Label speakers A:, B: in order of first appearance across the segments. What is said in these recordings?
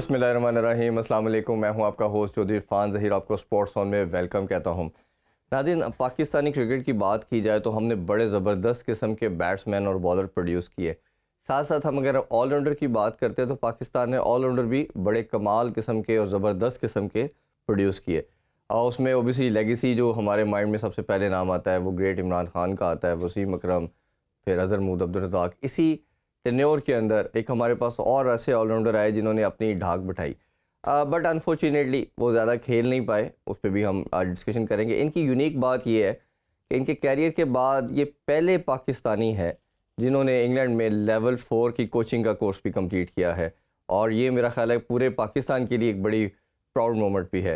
A: बिस्मिल्लाहिर्रहमानिर्रहीम, अस्सलाम वालेकुम। मैं हूं आपका होस्ट चौधरी इरफान ज़हीर, आपको स्पोर्ट्स ऑन में वेलकम कहता हूं। नाज़रीन, पाकिस्तानी क्रिकेट की बात की जाए तो हमने बड़े ज़बरदस्त किस्म के बैट्समैन और बॉलर प्रोड्यूस किए। साथ साथ हम अगर ऑलराउंडर की बात करते हैं तो पाकिस्तान ने ऑलराउंडर भी बड़े कमाल किस्म के और ज़बरदस्त किस्म के प्रोड्यूस किए। और उसमें ओबियसली लेगेसी जो हमारे माइंड में सबसे पहले नाम आता है वो ग्रेट इमरान खान का आता है, वसीम अकरम, फिर अज़हर महमूद अब्दुल रज़ाक। इसी टेन्योर के अंदर एक हमारे पास और ऐसे ऑलराउंडर आए जिन्होंने अपनी ढाक बिठाई, बट अनफॉर्चुनेटली वो ज़्यादा खेल नहीं पाए। उस पर भी हम आज डिस्कशन करेंगे। इनकी यूनिक बात ये है कि इनके कैरियर के बाद ये पहले पाकिस्तानी है जिन्होंने इंग्लैंड में लेवल 4 की कोचिंग का कोर्स भी कंप्लीट किया है, और ये मेरा ख्याल है पूरे पाकिस्तान के लिए एक बड़ी प्राउड मोमेंट भी है।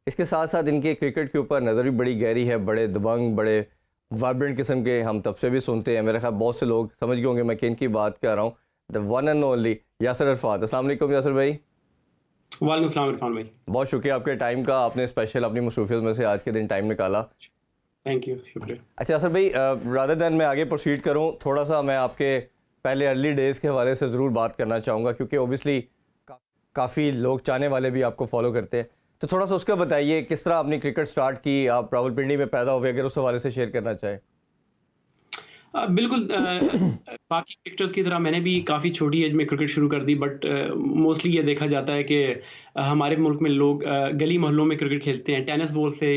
A: इसके साथ साथ इनके क्रिकेट के ऊपर नज़र भी बड़ी गहरी है, बड़े दबंग, बड़े वाइब्रेंट किस्म के हम तब से भी सुनते हैं। मेरे ख्याल बहुत से लोग समझ गए होंगे मैं किन की बात कर रहा हूँ। The one and only Yasir Arafat. अस्सलाम वालेकुम यासर भाई।
B: वालेकुम सलाम इरफान भाई।
A: बहुत शुक्रिया आपके टाइम का, आपने स्पेशल अपनी मसरूफियत में से आज के दिन टाइम निकाला।
B: थैंक यू, शुक्रिया।
A: अच्छा यासर भाई, रादर दैन मैं आगे प्रोसीड करूँ, थोड़ा सा मैं आपके पहले अर्ली डेज़ के हवाले से ज़रूर बात करना चाहूँगा, क्योंकि ओबियसली काफ़ी लोग चाहने वाले भी आपको फॉलो करते हैं। तो थोड़ा सा उसका बताइए, किस तरह आपने क्रिकेट स्टार्ट की, आप रावलपिंडी में पैदा हुए, अगर उस हवाले से शेयर करना चाहें।
B: बिल्कुल, बाकी क्रिकेटर्स की तरह मैंने भी काफ़ी छोटी एज में क्रिकेट शुरू कर दी, बट मोस्टली ये देखा जाता है कि हमारे मुल्क में लोग गली मोहल्लों में क्रिकेट खेलते हैं, टेनिस बॉल से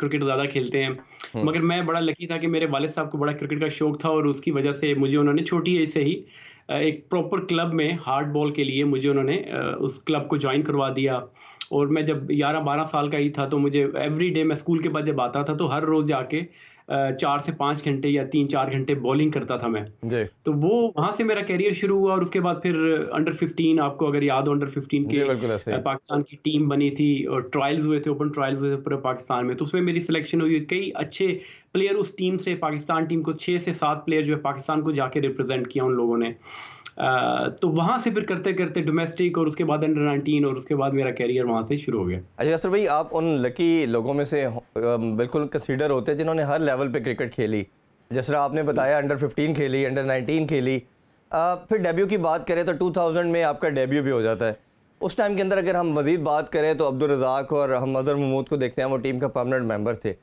B: क्रिकेट ज़्यादा खेलते हैं। मगर मैं बड़ा लकी था कि मेरे वालिद साहब को बड़ा क्रिकेट का शौक था, और उसकी वजह से मुझे उन्होंने छोटी एज से ही एक प्रॉपर क्लब में हार्ड बॉल के लिए मुझे उन्होंने उस क्लब को ज्वाइन करवा दिया। और मैं जब 11-12 साल का ही था तो मुझे एवरी डे, मैं स्कूल के बाद जब आता था तो हर रोज़ जाके 4 से 5 घंटे या 3-4 घंटे बॉलिंग करता था मैं।
A: जी
B: तो वो वहाँ से मेरा करियर शुरू हुआ, और उसके बाद फिर अंडर 15, आपको अगर याद हो, अंडर 15 के
A: जी बिल्कुल ऐसे ही।
B: पाकिस्तान की टीम बनी थी और ट्रायल्स हुए थे, ओपन ट्रायल्स हुए थे पूरे पाकिस्तान में। तो उसमें मेरी सिलेक्शन हुई। कई अच्छे प्लेयर उस टीम से, पाकिस्तान टीम को 6 से 7 प्लेयर जो है पाकिस्तान को जाके रिप्रेजेंट किया उन लोगों ने। तो वहाँ से फिर करते करते डोमेस्टिक, और उसके बाद अंडर 19, और उसके बाद मेरा करियर वहाँ से शुरू हो गया।
A: अच्छा यासर भाई, आप उन लकी लोगों में से बिल्कुल कंसीडर होते हैं जिन्होंने हर लेवल पे क्रिकेट खेली। जिस तरह आपने बताया, अंडर 15 खेली, अंडर 19 खेली, फिर डेब्यू की बात करें तो 2000 में आपका डेब्यू भी हो जाता है। उस टाइम के अंदर अगर हम मज़ीद बात करें तो अब्दुल रज़ाक और हम अज़हर महमूद को देखते हैं, वो टीम का परमानेंट मेंबर थे।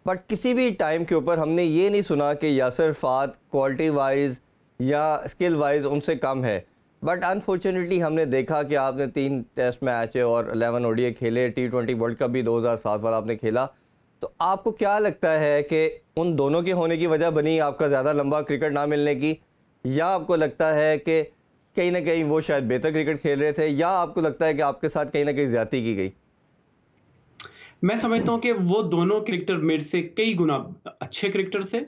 A: बट किसी भी टाइम के ऊपर हमने ये नहीं सुना कि यासर अरफात क्वालिटी वाइज या स्किल वाइज उनसे कम है। बट अनफॉर्चुनेटली हमने देखा कि आपने 3 टेस्ट मैच और 11 ओडीआई खेले, T20 वर्ल्ड कप भी 2007 वाला आपने खेला। तो आपको क्या लगता है कि उन दोनों के होने की वजह बनी आपका ज़्यादा लंबा क्रिकेट ना मिलने की, या आपको लगता है कि कहीं ना कहीं वो शायद बेहतर क्रिकेट खेल रहे थे, या आपको लगता है कि आपके साथ कहीं ना कहीं ज़्यादती की गई?
B: मैं समझता हूँ कि वो दोनों क्रिकेटर मेरे से कई गुना अच्छे क्रिकेटर थे,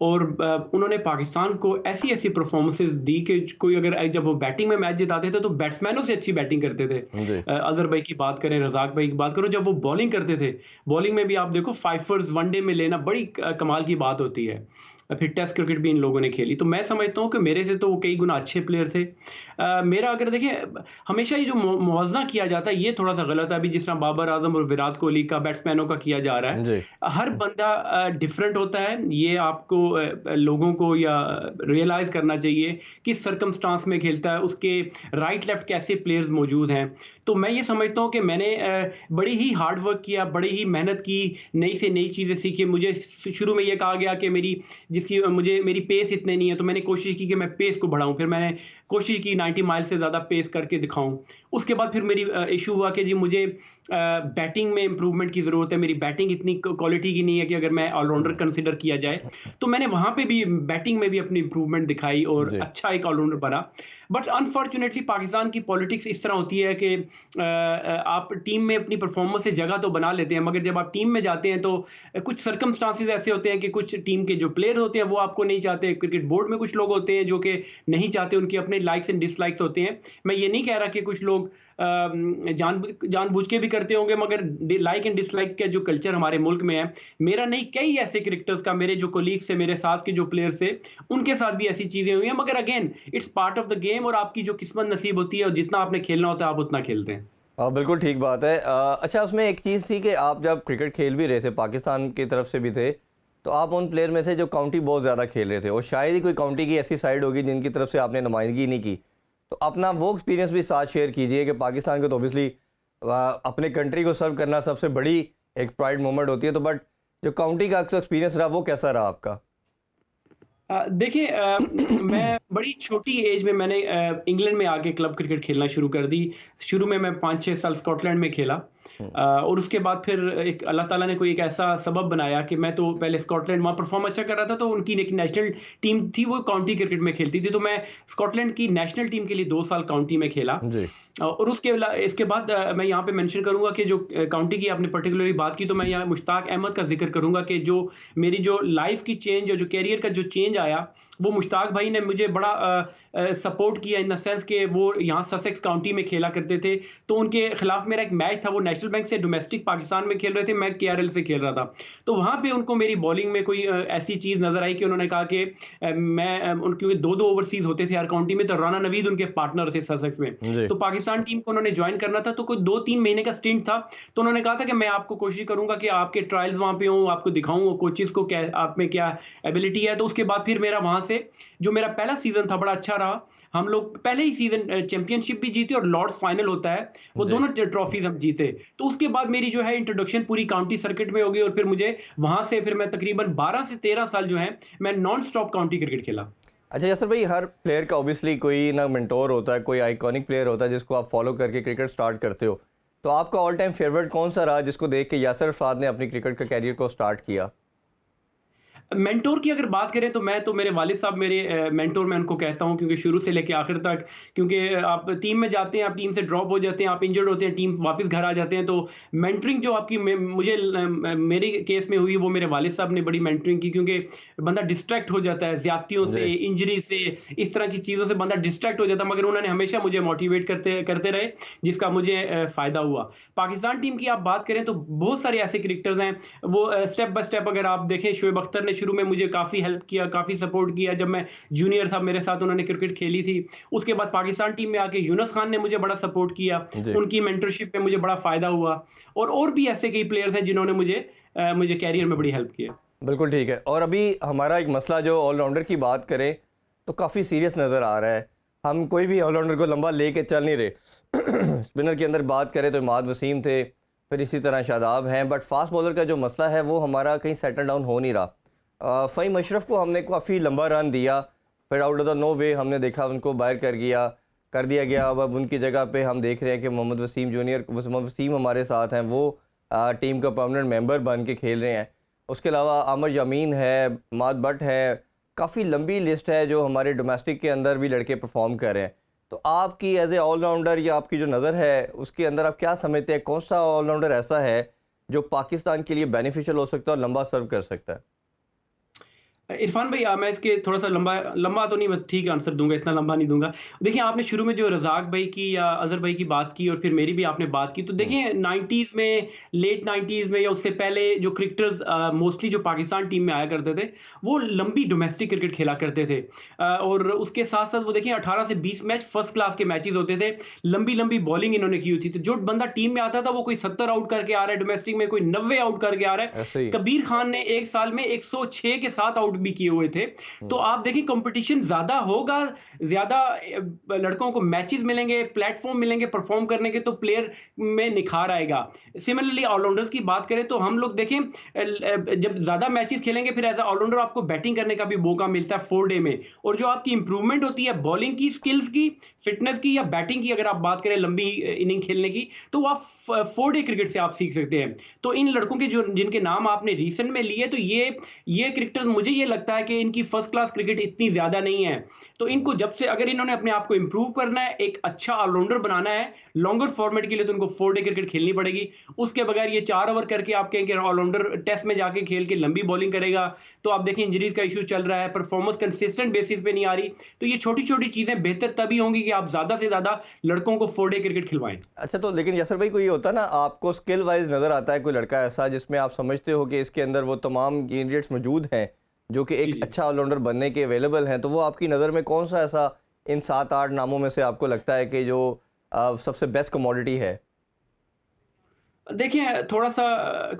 B: और उन्होंने पाकिस्तान को ऐसी-ऐसी परफॉर्मेंसेस दी कि कोई अगर जब वो बैटिंग में मैच जिताते थे तो बैट्समैनों से अच्छी बैटिंग करते थे।
A: जी
B: अज़हर भाई की बात करें, रज़ाक भाई की बात करो, जब वो बॉलिंग करते थे, बॉलिंग में भी आप देखो फाइफर्स वनडे में लेना बड़ी कमाल की बात होती है। फिर टेस्ट क्रिकेट भी इन लोगों ने खेली। तो मैं समझता हूँ कि मेरे से तो वो कई गुना अच्छे प्लेयर थे। मेरा अगर देखें, हमेशा ये जो मुवाज़ना किया जाता है ये थोड़ा-सा गलत है। अभी जिस तरह बाबर आज़म और विराट कोहली का बैट्समैनों का किया जा रहा है।
A: जी
B: हर बंदा डिफरेंट होता है। ये आपको लोगों को या रियलाइज़ करना चाहिए किस सर्कमस्टांस में खेलता है, उसके राइट लेफ्ट कैसे प्लेयर्स मौजूद हैं। तो मैं ये समझता हूँ कि मैंने बड़ी ही हार्ड वर्क किया, बड़ी ही मेहनत की, नई से नई चीज़ें सीखी। मुझे शुरू में ये कहा गया कि मेरी पेस इतनी नहीं है, तो मैंने कोशिश की कि मैं पेस को बढ़ाऊँ। फिर मैंने कोशिश की 90 माइल से ज़्यादा पेस करके दिखाऊँ। उसके बाद फिर मेरी इश्यू हुआ कि जी मुझे बैटिंग में इम्प्रूवमेंट की ज़रूरत है। मेरी बैटिंग इतनी क्वालिटी की नहीं है कि अगर मैं ऑलराउंडर कंसिडर किया जाए। तो मैंने वहाँ पे भी बैटिंग में भी अपनी इम्प्रूवमेंट दिखाई और
A: जी
B: अच्छा एक ऑलराउंडर बना। बट अनफॉर्चुनेटली पाकिस्तान की पॉलिटिक्स इस तरह होती है कि आप टीम में अपनी परफॉर्मेंस से जगह तो बना लेते हैं, मगर जब आप टीम में जाते हैं तो कुछ सर्कमस्टांसेस ऐसे होते हैं कि कुछ टीम के जो प्लेयर होते हैं वो आपको नहीं चाहते। क्रिकेट बोर्ड में कुछ लोग होते हैं जो कि नहीं चाहते, उनके अपने लाइक्स एंड डिसलाइक्स होते हैं। मैं ये नहीं कह रहा कि कुछ लोग जानबूझ के भी करते होंगे, मगर लाइक एंड डिसलाइक का जो कल्चर हमारे मुल्क में है, मेरा नहीं, कई ऐसे क्रिकेटर्स का, मेरे जो कोलीग्स थे, मेरे साथ के जो प्लेयर्स थे, उनके साथ भी ऐसी चीजें हुई हैं। मगर again it's part of the game, और आपकी जो किस्मत नसीब होती है और जितना आपने खेलना होता है आप उतना खेलते हैं।
A: बिल्कुल ठीक बात है। अच्छा, उसमें एक चीज़ थी कि आप जब क्रिकेट खेल भी रहे थे, पाकिस्तान की तरफ से भी थे, तो आप उन प्लेयर में थे जो काउंटी बहुत ज़्यादा खेल रहे थे, और शायद ही कोई काउंटी की ऐसी साइड होगी जिनकी तरफ से आपने नुमाइंदगी नहीं की। तो अपना वो एक्सपीरियंस भी साथ शेयर कीजिए कि पाकिस्तान को तो ऑब्वियसली अपने कंट्री को सर्व करना सबसे बड़ी एक प्राइड मोमेंट होती है, तो बट जो काउंटी का अक्सर एक्सपीरियंस रहा वो कैसा रहा आपका?
B: देखिए मैं बड़ी छोटी एज में मैंने इंग्लैंड में आके क्लब क्रिकेट खेलना शुरू कर दी। शुरू में मैं 5-6 साल स्कॉटलैंड में खेला और उसके बाद फिर एक अल्लाह ताला ने कोई एक ऐसा सबब बनाया कि मैं तो पहले स्कॉटलैंड वहाँ परफॉर्म अच्छा कर रहा था, तो उनकी एक नेशनल टीम थी, वो काउंटी क्रिकेट में खेलती थी, तो मैं स्कॉटलैंड की नेशनल टीम के लिए 2 साल काउंटी में खेला।
A: जी।
B: और इसके बाद मैं यहाँ पे मेंशन करूँगा कि जो काउंटी की आपने पर्टिकुलरली बात की, तो मैं यहाँ मुश्ताक अहमद का ज़िक्र करूँगा कि जो मेरी जो लाइफ़ की चेंज, जो करियर का जो चेंज आया, वो मुश्ताक भाई ने मुझे बड़ा सपोर्ट किया इन द सेंस कि वो यहाँ ससेक्स काउंटी में खेला करते थे। तो उनके खिलाफ मेरा एक मैच था, वो नेशनल बैंक से डोमेस्टिक पाकिस्तान में खेल रहे थे, मैं केआरएल से खेल रहा था। तो वहाँ पे उनको मेरी बॉलिंग में कोई ऐसी चीज़ नज़र आई कि उन्होंने कहा कि क्योंकि 2-2 ओवरसीज़ होते थे हर काउंटी में, तो राना नवीद उनके पार्टनर थे ससेक्स में।
A: जी।
B: तो पाकिस्तान टीम को उन्होंने जॉइन करना था, तो कोई 2-3 महीने का स्टिंट था। तो उन्होंने कहा था कि मैं आपको कोशिश करूँगा कि आपके ट्रायल्स वहाँ पे हों, आपको दिखाऊँ कोचेज़ को क्या आप में क्या एबिलिटी है। तो उसके बाद फिर मेरा वहाँ से जो मेरा पहला सीज़न था बड़ा अच्छा रहा। हम लोग पहले ही सीज़न चैंपियनशिप भी जीती और लॉर्ड्स फाइनल होता है, वो
A: जी।
B: दोनों ट्रॉफीज़ हम जीते। तो उसके बाद मेरी जो है इंट्रोडक्शन पूरी काउंटी सर्किट में हो गई और फिर मुझे वहाँ से फिर मैं तकरीबन 12 से 13 साल जो है मैं नॉन स्टॉप काउंटी क्रिकेट खेला।
A: अच्छा यासर भाई, हर प्लेयर का ऑब्वियसली कोई ना मेंटोर होता है, कोई आइकॉनिक प्लेयर होता है जिसको आप फॉलो करके क्रिकेट स्टार्ट करते हो। तो आपका ऑल टाइम फेवरेट कौन सा रहा जिसको देख के यासर अरफात ने अपनी क्रिकेट का कैरियर को स्टार्ट किया?
B: मेंटोर की अगर बात करें तो मैं तो मेरे वालिद साहब मेरे मेंटोर मैं उनको कहता हूँ, क्योंकि शुरू से लेके आखिर तक, क्योंकि आप टीम में जाते हैं, आप टीम से ड्रॉप हो जाते हैं, आप इंजर्ड होते हैं, टीम वापस घर आ जाते हैं, तो मेंटरिंग जो आपकी मेरे केस में हुई वो मेरे वालिद साहब ने बड़ी मेंटरिंग की, क्योंकि बंदा डिस्ट्रैक्ट हो जाता है ज़्यादतियों से,
A: जी।
B: इंजरी से, इस तरह की चीज़ों से बंदा डिस्ट्रैक्ट हो जाता है, मगर उन्होंने हमेशा मुझे मोटिवेट करते करते रहे, जिसका मुझे फ़ायदा हुआ। पाकिस्तान टीम की आप बात करें तो बहुत सारे ऐसे क्रिकेटर्स हैं, वो स्टेप बाय स्टेप अगर आप देखें, शोएब अख्तर ने शुरू में मुझे काफ़ी हेल्प किया, काफ़ी सपोर्ट किया, जब मैं जूनियर था मेरे साथ उन्होंने क्रिकेट खेली थी। उसके बाद पाकिस्तान टीम में आके यूनुस खान ने मुझे बड़ा सपोर्ट किया,
A: जी।
B: उनकी मेंटरशिप में मुझे बड़ा फ़ायदा हुआ और भी ऐसे कई प्लेयर्स हैं जिन्होंने मुझे कैरियर में बड़ी हेल्प किया।
A: बिल्कुल ठीक है। और अभी हमारा एक मसला जो ऑलराउंडर की बात करें तो काफ़ी सीरियस नज़र आ रहा है। हम कोई भी ऑलराउंडर को लंबा लेके चल नहीं रहे। स्पिनर की अंदर बात करें तो इमाद वसीम थे, फिर इसी तरह शादाब हैं, बट फास्ट बॉलर का जो मसला है वो हमारा कहीं सेटल डाउन हो नहीं रहा। फ़हीम अशरफ को हमने काफ़ी लंबा रन दिया, फिर आउट ऑफ द नो वे हमने देखा उनको बाहर कर दिया गया। अब उनकी जगह पे हम देख रहे हैं कि मोहम्मद वसीम हमारे साथ हैं, वो टीम का परमानेंट मेंबर बन के खेल रहे हैं। उसके अलावा आमिर यमीन है, माद बट है, काफ़ी लंबी लिस्ट है जो हमारे डोमेस्टिक के अंदर भी लड़के परफॉर्म कर रहे हैं। तो आपकी एज ए ऑलराउंडर या आपकी जो नज़र है उसके अंदर आप क्या समझते हैं, कौन सा ऑलराउंडर ऐसा है जो पाकिस्तान के लिए बेनिफिशियल हो सकता है और लंबा सर्व कर सकता है?
B: इरफान भाई मैं इसके थोड़ा सा लंबा लंबा तो नहीं, मैं ठीक आंसर दूंगा, इतना लंबा नहीं दूंगा। देखिए आपने शुरू में जो रज़ाक भाई की या अज़हर भाई की बात की और फिर मेरी भी आपने बात की, तो देखिए 90s में, लेट 90s में या उससे पहले जो क्रिकेटर्स मोस्टली जो पाकिस्तान टीम में आया करते थे, वो लंबी डोमेस्टिक क्रिकेट खेला करते थे। और उसके साथ साथ वो देखिए 18 से 20 मैच फर्स्ट क्लास के मैचेस होते थे, लंबी लंबी बॉलिंग इन्होंने की होती थी। तो जो बंदा टीम में आता था वो कोई 70 आउट करके आ रहा है डोमेस्टिक में, कोई 90 आउट करके आ रहा है।
A: ऐसे ही।
B: कबीर खान ने एक साल में 106 के साथ आउट भी किए हुए थे। तो आप देखिए कंपटीशन ज़्यादा होगा, ज़्यादा लड़कों को मैचेस मिलेंगे, प्लेटफ़ॉर्म मिलेंगे परफ़ॉर्म करने के, तो प्लेयर में निखार आएगा। सिमिलरली ऑलराउंडर्स की बात करें तो हम लोग देखें जब ज़्यादा मैचेस खेलेंगे फिर एज़ अ ऑलराउंडर आपको बैटिंग करने का भी मौका मिलता है 4 डे में, और जो आपकी इंप्रूवमेंट होती है बॉलिंग की स्किल्स की, फिटनेस की या बैटिंग की, अगर आप बात करें लंबी इनिंग खेलने की, तो आप 4 डे क्रिकेट से आप सीख सकते हैं। तो इन लड़कों के जो जिनके नाम आपने रिसेंट में लिए, तो ये क्रिकेटर्स मुझे ये लगता है कि इनकी फर्स्ट क्लास क्रिकेट इतनी ज़्यादा नहीं है। तो इनको जब से अगर इन्होंने अपने आप को इंप्रूव करना है, एक अच्छा ऑलराउंडर बनाना है, लॉन्गर फॉर्मेट के लिए, तो इनको 4 डे क्रिकेट खेलनी पड़ेगी। उसके बगैर ये 4 ओवर करके आप कहें कि ऑलराउंडर टेस्ट में जाके खेल के लंबी बॉलिंग करेगा, तो आप देखें इंजरीज़ का इश्यू चल रहा है, परफॉर्मेंस कंसिस्टेंट बेसिस पे नहीं आ रही। तो ये छोटी-छोटी चीज़ें बेहतर तभी होंगी कि आप ज़्यादा से ज़्यादा लड़कों को 4 डे क्रिकेट खिलवाएँ।
A: अच्छा, तो लेकिन यासर भाई कोई होता है ना, आपको स्किल वाइज नज़र आता है कोई लड़का ऐसा जिसमें आप समझते हो कि इसके अंदर वो तमाम इंग्रीडिएंट्स मौजूद हैं जो कि
B: जी,
A: एक
B: जी।
A: अच्छा ऑलराउंडर बनने के अवेलेबल हैं, तो वो आपकी नज़र में कौन सा ऐसा इन 7-8 नामों में से आपको लगता है कि जो सबसे बेस्ट कमोडिटी है?
B: देखिए, थोड़ा-सा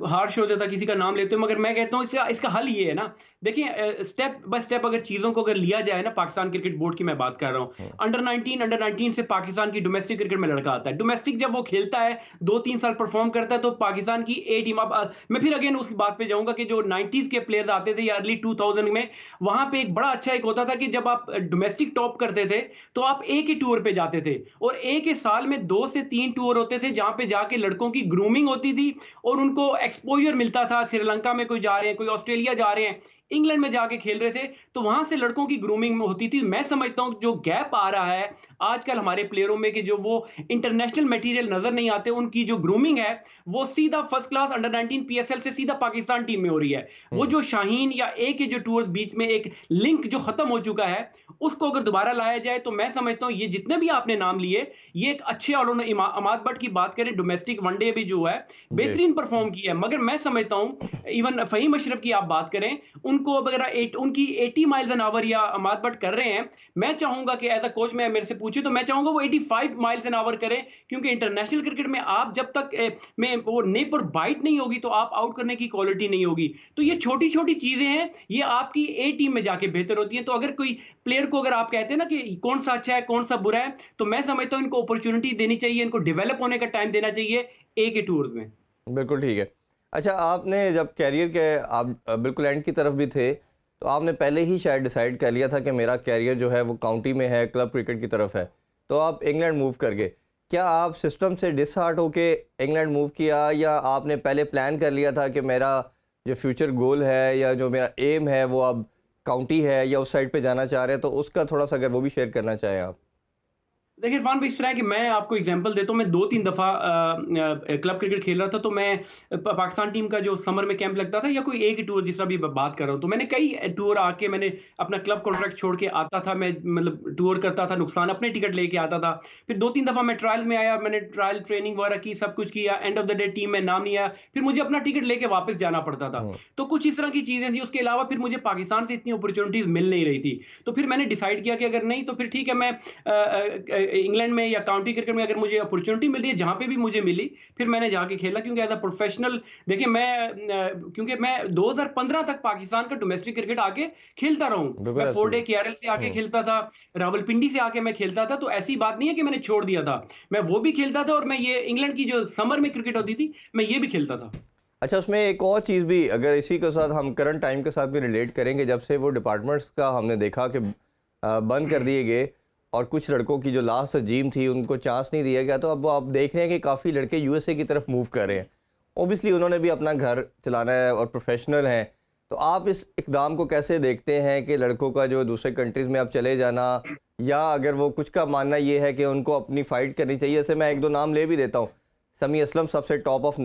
B: हार्श हो जाता है किसी का नाम लेते हुए, मगर मैं कहता हूँ इसका इसका हल ये है ना, देखिए स्टेप बाय स्टेप अगर चीज़ों को अगर लिया जाए ना, पाकिस्तान क्रिकेट बोर्ड की मैं बात कर रहा हूँ।
A: हुँ,
B: अंडर 19 से पाकिस्तान की डोमेस्टिक क्रिकेट में लड़का आता है। डोमेस्टिक जब वो खेलता है, 2-3 साल परफ़ॉर्म करता है, तो पाकिस्तान की ए टीम अब मैं फिर अगेन उस बात पे जाऊँगा कि जो 90s के प्लेयर्स आते थे या अर्ली 2000 में, वहाँ पे एक बड़ा अच्छा एक होता था कि जब आप डोमेस्टिक टॉप करते थे, तो आप ए के टूर पे जाते थे और ए के साल में 2 से 3 टूर होते थे, जहाँ पे जाके लड़कों की ग्रूमिंग होती थी और उनको एक्सपोज़र मिलता था। श्रीलंका में कोई जा रहे हैं, कोई ऑस्ट्रेलिया जा रहे हैं, इंग्लैंड में जाके खेल रहे थे, तो वहाँ से लड़कों की ग्रूमिंग होती थी। मैं समझता हूँ जो गैप आ रहा है आजकल हमारे प्लेयरों में कि जो वो इंटरनेशनल मटेरियल नज़र नहीं आते, उनकी जो ग्रूमिंग है, वो सीधा फर्स्ट क्लास अंडर 19 पीएसएल से सीधा पाकिस्तान टीम में हो रही है। वो
A: हुँ।
B: जो शाहीन या ए के जो टूर्स बीच में एक लिंक जो खत्म हो चुका है, उसको अगर दोबारा लाया जाए, तो मैं समझता हूँ ये जितने भी आपने नाम लिए, ये एक अच्छे ऑलराउंडर अमाद बट की बात करें, डोमेस्टिक वनडे भी जो है,
A: जी।
B: बेहतरीन परफ़ॉर्म किया है। मगर मैं समझता हूँ इवन फ़हीम अशरफ की आप बात करें, उनको अब अगर उनकी 80 माइल्स एन आवर या अमाद बट कर रहे हैं, मैं चाहूँगा कि एज़ अ कोच मैं मेरे से पूछे तो मैं चाहूँगा वो 85 माइल्स एन आवर करें, क्योंकि इंटरनेशनल क्रिकेट में आप जब तक में वो निप और बाइट नहीं होगी, तो आप आउट करने की क्वालिटी नहीं होगी। तो ये छोटी-छोटी चीज़ें हैं, ये आपकी ए टीम में जाके बेहतर होती हैं। तो अगर कोई प्लेयर को अगर आप कहते हैं ना कि कौन-सा अच्छा है, कौन-सा बुरा है, तो मैं समझता हूँ इनको अपॉर्च्युनिटी देनी चाहिए, इनको डेवलप होने का टाइम देना चाहिए ए के टूर्स में।
A: बिल्कुल ठीक है। अच्छा, आपने जब करियर के आप बिल्कुल एंड की तरफ भी थे, तो आपने पहले ही शायद डिसाइड कर लिया था कि मेरा करियर जो है वो काउंटी में है, क्लब क्रिकेट की तरफ है। तो आप इंग्लैंड मूव कर गए। क्या आप सिस्टम से डिसहार्ट होके इंग्लैंड मूव किया, या आपने पहले प्लान कर लिया था कि मेरा जो फ्यूचर गोल है या जो मेरा एम है वो अब काउंटी है या उस साइड पे जाना चाह रहे हैं? तो उसका थोड़ा-सा अगर वो भी शेयर करना चाहें आप।
B: देखिए इरफान भाई, इस तरह है कि मैं आपको एग्जांपल देता हूँ। मैं 2-3 दफ़ा क्लब क्रिकेट खेल रहा था, तो मैं पाकिस्तान टीम का जो समर में कैंप लगता था या कोई एक ही टूर जिस तरह भी बात कर रहा हूँ, तो मैंने कई टूर आके मैंने अपना क्लब कॉन्ट्रैक्ट छोड़ के आता था। मैं मतलब टूर करता था, नुकसान अपने टिकट लेके आता था। फिर 2-3 दफ़ा मैं ट्रायल्स में आया, मैंने ट्रायल ट्रेनिंग वगैरह की, सब कुछ किया। End of the day team में नाम नहीं आया, फिर मुझे अपना टिकट लेके वापस जाना पड़ता था।
A: हुँ,
B: तो कुछ इस तरह की चीज़ें थी। उसके अलावा फिर मुझे पाकिस्तान से इतनी अपॉर्चुनिटीज़ मिल नहीं रही थी। तो फिर मैंने डिसाइड किया कि अगर नहीं तो फिर ठीक है, मैं इंग्लैंड में या काउंटी क्रिकेट में अगर मुझे अपॉर्चुनिटी मिल रही है, जहाँ पे भी मुझे मिली, फिर मैंने जाके खेला। क्योंकि एज़ अ प्रोफेशनल देखिए क्योंकि मैं 2015 तक पाकिस्तान का डोमेस्टिक क्रिकेट आके खेलता रहा हूँ।
A: बिल्कुल
B: मैं 4 डे
A: एब्सोल्यूटली।
B: केआरएल से आके
A: हुँ।
B: खेलता था, रावलपिंडी से आके मैं खेलता था, तो ऐसी बात नहीं है कि मैंने छोड़ दिया था। मैं वो भी खेलता था और मैं ये इंग्लैंड की जो समर में क्रिकेट होती थी, मैं ये भी खेलता था।
A: अच्छा, उसमें एक और चीज़ भी अगर इसी के साथ हम करंट टाइम के साथ भी रिलेट करेंगे, जब से वो डिपार्टमेंट्स का हमने देखा कि बंद कर दिए गए और कुछ लड़कों की जो लास्ट ड्रीम थी उनको चांस नहीं दिया गया, तो अब वो आप देख रहे हैं कि काफ़ी लड़के यूएसए की तरफ मूव कर रहे हैं। ओबियसली उन्होंने भी अपना घर चलाना है और प्रोफेशनल हैं। तो आप इस इकदाम को कैसे देखते हैं कि लड़कों का जो दूसरे कंट्रीज़ में अब चले जाना, या अगर वो कुछ का मानना ये है कि उनको अपनी फ़ाइट करनी चाहिए? जैसे मैं 1-2 नाम ले भी देता हूँ। समी असलम सबसे टॉप ऑफ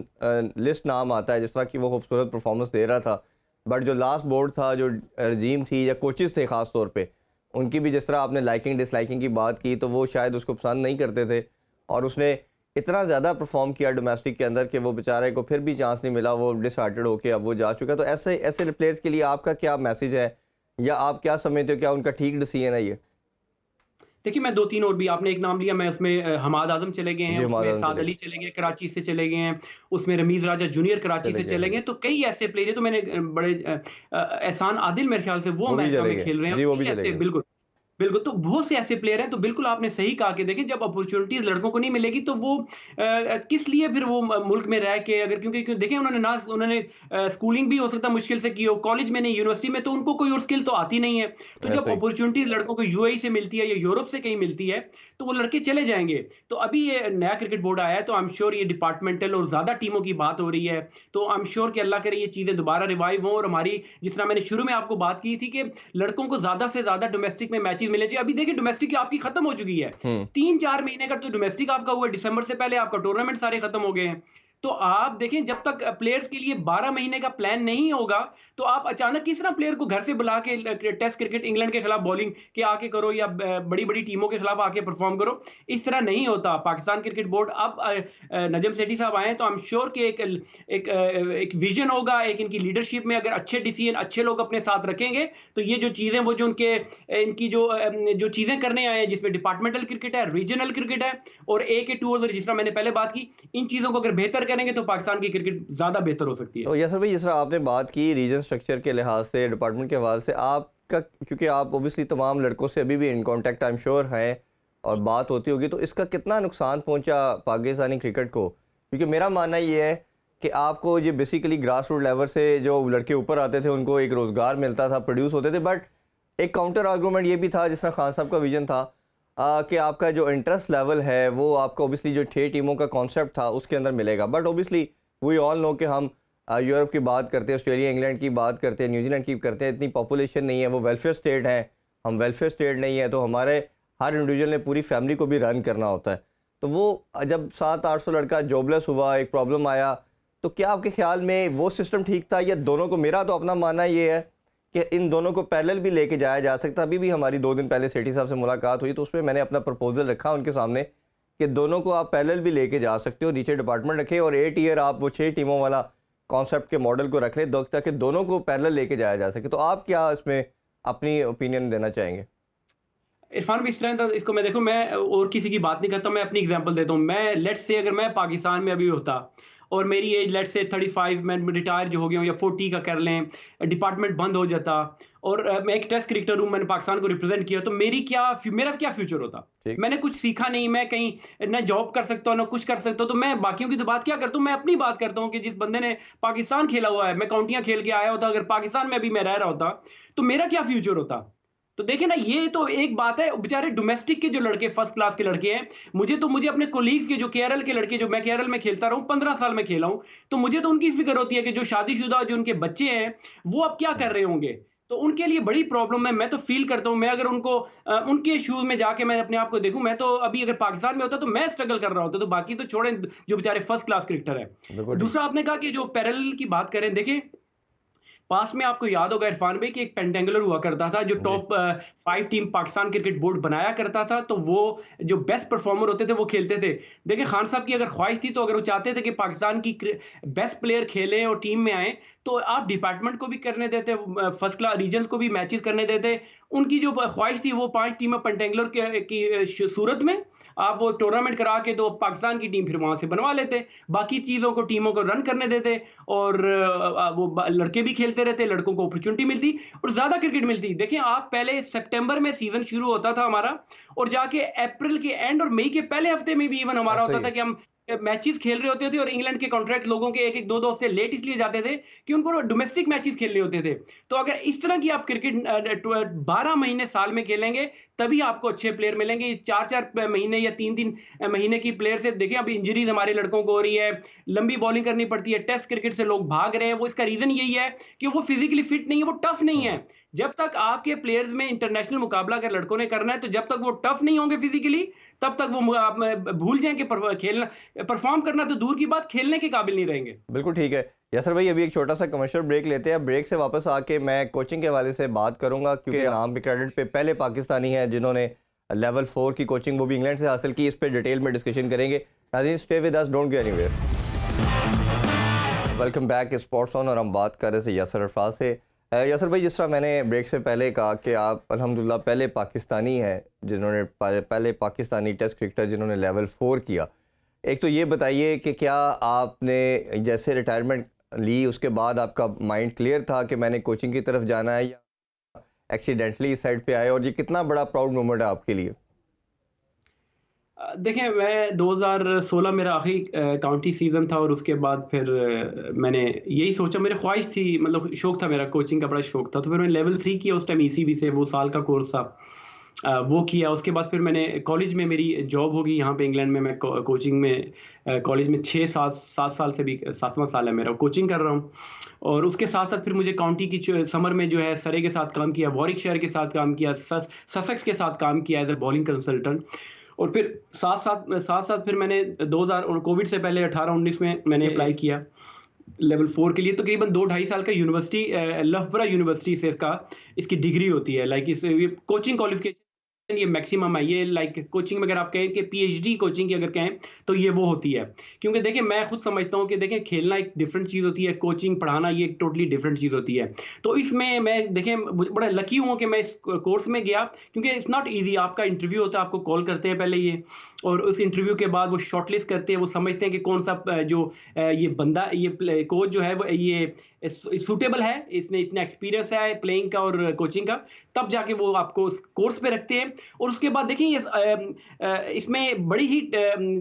A: लिस्ट नाम आता है, जिस तरह की वो खूबसूरत परफॉर्मेंस दे रहा था। बट जो लास्ट बोर्ड था, जो रजीम थी या कोचेस थे ख़ास तौर पे, उनकी भी जिस तरह आपने लाइकिंग डिसलाइकिंग की बात की, तो वो शायद उसको पसंद नहीं करते थे और उसने इतना ज़्यादा परफॉर्म किया डोमेस्टिक के अंदर कि वो बेचारे को फिर भी चांस नहीं मिला, वो डिसहार्टेड होके अब वो जा चुका है। तो ऐसे ऐसे प्लेयर्स के लिए आपका क्या मैसेज है, या आप क्या समझते हो, क्या उनका ठीक डिसीजन है ये?
B: देखिए, मैं 2-3 और भी आपने एक नाम लिया, मैं उसमें हमाद आज़म चले गए हैं,
A: जी,
B: उसमें
A: हमारा
B: साद
A: चले
B: अली चले गए, कराची से चले गए हैं, उसमें रमीज़ राजा जूनियर कराची
A: चले
B: से
A: गए
B: चले
A: हैं
B: गए
A: जी।
B: हैं। तो कई ऐसे प्लेयर हैं, तो मैंने बड़े एहसान आदिल मेरे ख़्याल से वो
A: वो भी
B: अमेरिका
A: चले
B: में
A: गए।
B: खेल रहे हैं।
A: जी, वो भी
B: कई
A: चले
B: ऐसे
A: गए।
B: बिल्कुल। बिल्कुल, तो बहुत से ऐसे प्लेयर हैं, तो बिल्कुल आपने सही कहा कि देखिए जब अपॉर्च्युनिटीज़ लड़कों को नहीं मिलेगी तो वो किस लिए फिर वो मुल्क में रह के अगर क्योंकि देखिए उन्होंने स्कूलिंग भी हो सकता है मुश्किल से की हो, कॉलेज में नहीं, यूनिवर्सिटी में तो उनको कोई और स्किल तो आती नहीं है। तो जब
A: ऐसे ही।
B: अपॉर्च्युनिटीज़ लड़कों को यूएई से मिलती है या यूरोप से कहीं मिलती है, तो वो लड़के चले जाएँगे। तो अभी ये नया क्रिकेट बोर्ड आया है, तो आई एम श्योर ये डिपार्टमेंटल और ज़्यादा टीमों की बात हो रही है। तो आई एम श्योर कि अल्लाह करे ये चीज़ें दोबारा रिवाइव हों और हमारी जिस तरह मैंने शुरू में आपको बात की थी कि लड़कों को ज़्यादा से ज़्यादा डोमेस्टिक में मैचेज़ मिलने चाहिए। अभी देखिए डोमेस्टिक आपकी खत्म हो चुकी है।
A: हुँ।
B: 3-4 महीने का तो डोमेस्टिक आपका हुआ, दिसंबर से पहले आपका टूर्नामेंट सारे खत्म हो गए हैं। तो आप देखें जब तक प्लेयर्स के लिए 12 महीने का प्लान नहीं होगा, तो आप अचानक किस तरह प्लेयर को घर से बुला के टेस्ट क्रिकेट इंग्लैंड के खिलाफ बॉलिंग के आके करो या बड़ी-बड़ी टीमों के खिलाफ आके परफॉर्म करो, इस तरह नहीं होता। पाकिस्तान क्रिकेट बोर्ड अब नजम सेठी साहब आए हैं, तो आई एम श्योर कि एक विजन होगा, एक इनकी लीडरशिप में अगर अच्छे डिसीजन अच्छे लोग अपने साथ रखेंगे, तो ये जो चीज़ें वो जो उनके इनकी जो चीज़ें करने आए हैं जिसमें डिपार्टमेंटल क्रिकेट है, रीजनल क्रिकेट है और ए के टूर्स और जिस तरह मैंने पहले बात की, इन चीज़ों को अगर बेहतर करेंगे तो पाकिस्तान की क्रिकेट ज़्यादा बेहतर हो सकती है।
A: तो यासर भाई, जिस तरह आपने बात की रीजन स्ट्रक्चर के लिहाज से, डिपार्टमेंट के हवाले से, आपका, क्योंकि आप ओबियसली तमाम लड़कों से अभी भी in contact I am sure हैं और बात होती होगी, तो इसका कितना नुकसान पहुंचा पाकिस्तानी क्रिकेट को? क्योंकि मेरा मानना ये है कि आपको ये बेसिकली ग्रास रूट लेवल से जो लड़के ऊपर आते थे उनको एक रोज़गार मिलता था, प्रोड्यूस होते थे, बट एक काउंटर आर्गूमेंट ये भी था, जिस तरह खान साहब का विजन था कि आपका जो इंटरेस्ट लेवल है वो आपको ओबियसली जो 6 टीमों का कॉन्सेप्ट था उसके अंदर मिलेगा। But obviously we all know कि हम यूरोप की बात करते हैं, ऑस्ट्रेलिया इंग्लैंड की बात करते हैं, न्यूजीलैंड की करते हैं, इतनी पॉपुलेशन नहीं है, वो वेलफेयर स्टेट है, हम वेलफेयर स्टेट नहीं है, तो हमारे हर इंडिविजुअल ने पूरी फैमिली को भी रन करना होता है। तो वो जब 700-800 लड़का जॉबलेस हुआ, एक प्रॉब्लम आया, तो क्या आपके ख्याल में वो सिस्टम ठीक था या दोनों को? मेरा तो अपना मानना ये है कि इन दोनों को पैरेलल भी लेके जाया जा सकता। अभी भी हमारी 2 दिन पहले सेठी साहब से मुलाकात हुई तो उसमें मैंने अपना प्रपोजल रखा उनके सामने कि दोनों को आप पैरेलल भी लेके जा सकते हो, नीचे डिपार्टमेंट रखें और 8 ईयर आप वो 6 टीमों वाला कॉन्सेप्ट के मॉडल को रख लें ताकि दोनों को पैरेलल लेके जाया जा सके। तो आप क्या इसमें अपनी ओपिनियन देना चाहेंगे?
B: इरफान भी इस तरह तो इसको मैं देखो, मैं और किसी की बात नहीं करता, मैं अपनी एग्जांपल देता हूँ। मैं लेट्स से अगर मैं पाकिस्तान में अभी होता और मेरी एज लेट्स से 35, मैं रिटायर जो हो गया हूँ, या 40 का कर लें, डिपार्टमेंट बंद हो जाता और मैं एक टेस्ट क्रिकेटर हूँ, मैंने पाकिस्तान को रिप्रेजेंट किया, तो मेरा क्या फ्यूचर होता?
A: ठीक।
B: मैंने कुछ सीखा नहीं, मैं कहीं ना जॉब कर सकता हूँ ना कुछ कर सकता हूँ, तो मैं बाकियों की तो बात क्या करता हूँ, मैं अपनी बात करता हूँ कि जिस बंदे ने पाकिस्तान खेला हुआ है, मैं काउंटियां खेल के आया होता, अगर पाकिस्तान में अभी मैं रह रहा होता तो मेरा क्या फ्यूचर होता? तो देखिए ना, ये तो एक बात है, बेचारे डोमेस्टिक के जो लड़के, फर्स्ट क्लास के लड़के हैं, मुझे अपने कोलीग्स के जो केरल के लड़के, जो मैं केरल में खेलता रहा हूँ, 15 साल में खेला हूँ, तो मुझे तो उनकी फिक्र होती है कि जो शादीशुदा जो उनके बच्चे हैं वो अब क्या कर रहे होंगे। तो उनके लिए बड़ी प्रॉब्लम है। मैं तो फील करता हूँ, मैं अगर उनके शूज में जाके मैं अपने आप को देखूं, मैं तो अभी अगर पाकिस्तान में होता तो मैं स्ट्रगल कर रहा होता। तो बाकी तो छोड़ें, जो बेचारे फर्स्ट क्लास क्रिकेटर है।
A: बिल्कुल ठीक।
B: दूसरा, आपने कहा कि जो पैरेलल की बात करें, देखिए पास में आपको याद होगा इरफान भाई कि एक पेंटेंगुलर हुआ करता था जो
A: जी।
B: Top 5 team Pakistan cricket board बनाया करता था, तो वो जो बेस्ट परफॉर्मर होते थे वो खेलते थे। देखिए खान साहब की अगर ख्वाहिश थी, तो अगर वो चाहते थे कि पाकिस्तान की बेस्ट प्लेयर खेले और टीम में आए, तो आप डिपार्टमेंट को भी करने देते, फर्स्ट क्लास रीजन्स को भी मैचेस करने देते। उनकी जो ख्वाहिश थी वो 5 टीमें पेंटेंगुलर की सूरत में आप वो टूर्नामेंट करा के तो पाकिस्तान की टीम फिर वहां से बनवा लेते, बाकी चीजों को टीमों को रन करने देते और लड़के भी खेलते रहते, लड़कों को अपॉर्चुनिटी मिलती और ज्यादा क्रिकेट मिलती। देखिए आप, पहले सितंबर में सीजन शुरू होता था हमारा और जाके अप्रैल के एंड और मई के पहले हफ्ते में भी इवन हमारा होता
A: सही
B: था
A: है।
B: कि हम मैचेस खेल रहे होते थे और इंग्लैंड के कॉन्ट्रैक्ट लोगों के एक एक दो दो हफ्ते लेट इसलिए जाते थे कि उनको डोमेस्टिक मैचेस खेलने होते थे। तो अगर इस तरह की आप क्रिकेट 12 महीने साल में खेलेंगे तभी आपको अच्छे प्लेयर मिलेंगे। 4-4 महीने या 3-3 महीने की प्लेयर से देखिए, अभी इंजरीज हमारे लड़कों को हो रही है, लंबी बॉलिंग करनी पड़ती है, टेस्ट क्रिकेट से लोग भाग रहे हैं। वो इसका रीजन यही है कि वो फिजिकली फिट नहीं है, वो टफ नहीं है। जब तक आपके प्लेयर्स में इंटरनेशनल मुकाबला अगर लड़कों ने करना है, तो जब तक वो टफ नहीं होंगे फिजिकली, तब तक वो आप भूल जाएं कि खेलना, परफॉर्म करना तो दूर की बात, खेलने के काबिल नहीं रहेंगे।
A: बिल्कुल ठीक है। यासर भाई, अभी एक छोटा सा कमर्शियल ब्रेक लेते हैं। ब्रेक से वापस आके मैं कोचिंग के हवाले से बात करूंगा, क्योंकि नाम पे क्रेडिट पे पहले पाकिस्तानी हैं जिन्होंने लेवल 4 की कोचिंग वो भी इंग्लैंड से हासिल की। इस पे डिटेल में डिस्कशन करेंगे। नाज़रीन, stay with us, don't go anywhere. Welcome back sports on, और हम बात कर रहे थे यासर अरफाज से। यासर भाई, जिस तरह मैंने ब्रेक से पहले कहा कि आप अल्हम्दुलिल्लाह पहले पाकिस्तानी हैं जिन्होंने पहले पाकिस्तानी टेस्ट क्रिकेटर जिन्होंने लेवल 4 किया। एक तो ये बताइए कि क्या आपने जैसे रिटायरमेंट ली उसके बाद आपका माइंड क्लियर था कि मैंने कोचिंग की तरफ जाना है, या एक्सीडेंटली इस साइड पे आए, और ये कितना बड़ा प्राउड मोमेंट है आपके लिए?
B: देखिए, मैं 2016 मेरा आखिरी काउंटी सीज़न था और उसके बाद फिर मैंने यही सोचा, मेरी ख्वाहिश थी, मतलब शौक था मेरा, कोचिंग का बड़ा शौक था। तो फिर मैंने लेवल 3 किया उस टाइम ईसीबी से, वो साल का कोर्स था। वो किया, उसके बाद फिर मैंने कॉलेज में मेरी जॉब होगी यहाँ पे इंग्लैंड में। मैं कोचिंग में कॉलेज में 6-7 साल से भी 7वां साल है मेरा, कोचिंग कर रहा हूँ। और उसके साथ साथ फिर मुझे काउंटी की समर में जो है सरे के साथ काम किया, वॉरिकशायर के साथ काम किया, ससेक्स के साथ काम किया एज ए बॉलिंग कंसल्टेंट। और फिर साथ साथ फिर मैंने 2000 और कोविड से पहले 18-19 में मैंने अप्लाई किया लेवल 4 के लिए। तकरीबन 2-2.5 साल का यूनिवर्सिटी, लफबरा यूनिवर्सिटी से इसकी डिग्री होती है, लाइक इस कोचिंग क्वालिफिकेशन ये मैक्सिमम है, ये लाइक कोचिंग में अगर आप कहें कि पीएचडी कोचिंग की अगर कहें तो ये वो होती है। क्योंकि देखिए मैं खुद समझता हूँ कि देखिए खेलना एक डिफरेंट चीज़ होती है, कोचिंग पढ़ाना ये एक टोटली डिफरेंट चीज़ होती है। तो इसमें मैं देखिए बड़ा लकी हूँ कि मैं इस कोर्स में गया, क्योंकि इट्स नॉट ईज़ी। आपका इंटरव्यू होता है, आपको कॉल करते हैं पहले ये, और उस इंटरव्यू के बाद वो शॉर्टलिस्ट करते हैं, वो समझते हैं कि कौन-सा ये बंदा, ये कोच जो है वो ये सूटेबल है, इसने इतना एक्सपीरियंस है प्लेइंग का और कोचिंग का, तब जाके वो आपको उस कोर्स पे रखते हैं। और उसके बाद देखिए इसमें बड़ी ही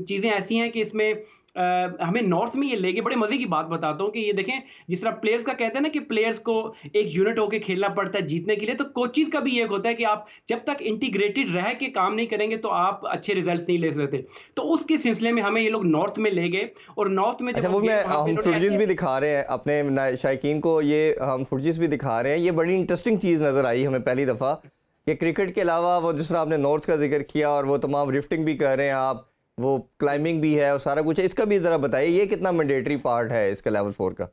B: चीज़ें ऐसी हैं कि इसमें हमें नॉर्थ में ये लेके बड़े मज़े की बात बताता हूँ कि ये देखें, जिस तरह प्लेयर्स का कहते हैं ना कि प्लेयर्स को एक यूनिट होके खेलना पड़ता है जीतने के लिए, तो कोचेज़ का भी ये होता है कि आप जब तक इंटीग्रेटेड रह के काम नहीं करेंगे तो आप अच्छे रिजल्ट्स नहीं ले सकते। तो उसके सिलसिले में हमें ये लोग नॉर्थ में ले गए, और नॉर्थ में जब
A: अच्छा,
B: हम
A: वो
B: गए
A: मैं
B: वहाँ पे
A: हम
B: इन्होंने
A: फुटेज
B: ऐसे
A: भी दिखा रहे हैं अपने शायकीन को, ये हम फुटेज भी दिखा रहे हैं। ये बड़ी इंटरेस्टिंग चीज़ नज़र आई हमें पहली दफ़ा कि क्रिकेट के अलावा वो जिस तरह आपने नॉर्थ का जिक्र किया और वो तमाम रिफ्टिंग भी कर रहे हैं आप, वो क्लाइंबिंग भी है और सारा कुछ है। इसका भी ज़रा बताइए, ये कितना मैंडेटरी पार्ट है इसका लेवल 4 का?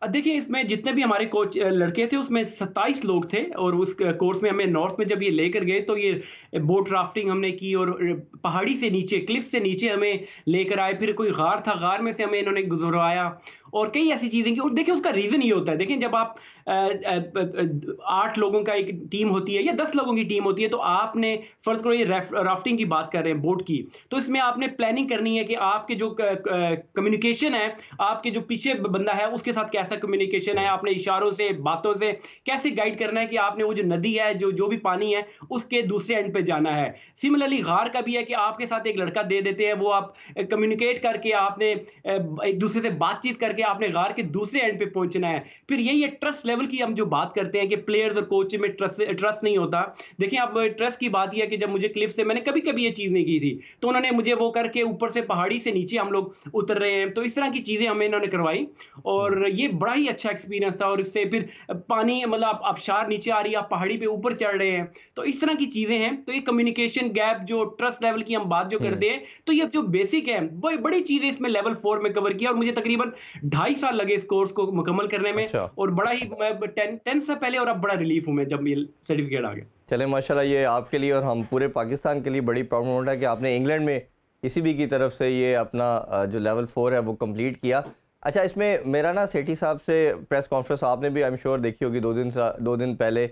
B: देखिए इसमें जितने भी हमारे कोच लड़के थे उसमें 27 लोग थे, और उस कोर्स में हमें नॉर्थ में जब ये लेकर गए तो ये बोट राफ्टिंग हमने की, और पहाड़ी से नीचे, क्लिफ से नीचे हमें लेकर आए, फिर कोई गार था, गार में से हमें इन्होंने गुजरवाया, और कई ऐसी चीज़ें की। और देखिए उसका रीज़न ये होता है, देखिए जब आप 8 लोगों का एक टीम होती है या 10 लोगों की टीम होती है, तो आपने फ़र्ज़ करो ये राफ्टिंग की बात कर रहे हैं, बोट की, तो इसमें आपने प्लानिंग करनी है कि आपके जो कम्युनिकेशन है, आपके जो पीछे बंदा है उसके साथ कैसा कम्युनिकेशन है, आपने इशारों से, बातों से कैसे गाइड करना है कि आपने वो जो नदी है, जो भी पानी है, उसके दूसरे एंड पे जाना है। सिमिलरली गार का भी है कि आपके साथ एक लड़का दे देते हैं, वो आप कम्युनिकेट करके आपने एक दूसरे से बातचीत करके आपने गार के दूसरे एंड पे पहुंचना है। फिर यही है ट्रस्ट लेवल की हम जो बात करते हैं कि प्लेयर्स और कोच में ट्रस्ट नहीं होता। देखिए अब ट्रस्ट की बात यह है कि जब मुझे क्लिफ से, मैंने कभी कभी ये चीज़ नहीं की थी, तो उन्होंने मुझे वो करके ऊपर से पहाड़ी से नीचे हम लोग उतर रहे हैं, तो इस तरह की चीज़ें हमें इन्होंने करवाई, और ये बड़ा ही अच्छा एक्सपीरियंस था। और इससे फिर पानी मतलब आबशार नीचे आ रही है, आप पहाड़ी पे ऊपर चढ़ रहे हैं, तो इस तरह की चीज़ें हैं। तो ये कम्युनिकेशन गैप, जो ट्रस्ट लेवल की हम बात जो
A: हम्म।
B: करते हैं, तो ये जो बेसिक है वो बड़ी चीज़ें इसमें लेवल 4 में कवर किया, और मुझे तकरीबन 2.5 साल लगे इस कोर्स को मुकम्मल करने में।
A: अच्छा,
B: और बड़ा ही 10 से पहले, और अब बड़ा रिलीफ हूँ मैं जब ये सर्टिफिकेट आ गया।
A: चले माशाल्लाह, ये आपके लिए और हम पूरे पाकिस्तान के लिए बड़ी प्राउड मोमेंट है कि आपने इंग्लैंड में किसी भी की तरफ से ये अपना जो लेवल 4 है वो कंप्लीट किया। अच्छा, इसमें मेरा ना सेठी साहब से प्रेस कॉन्फ्रेंस आपने भी आई एम श्योर देखी होगी, 2 दिन पहले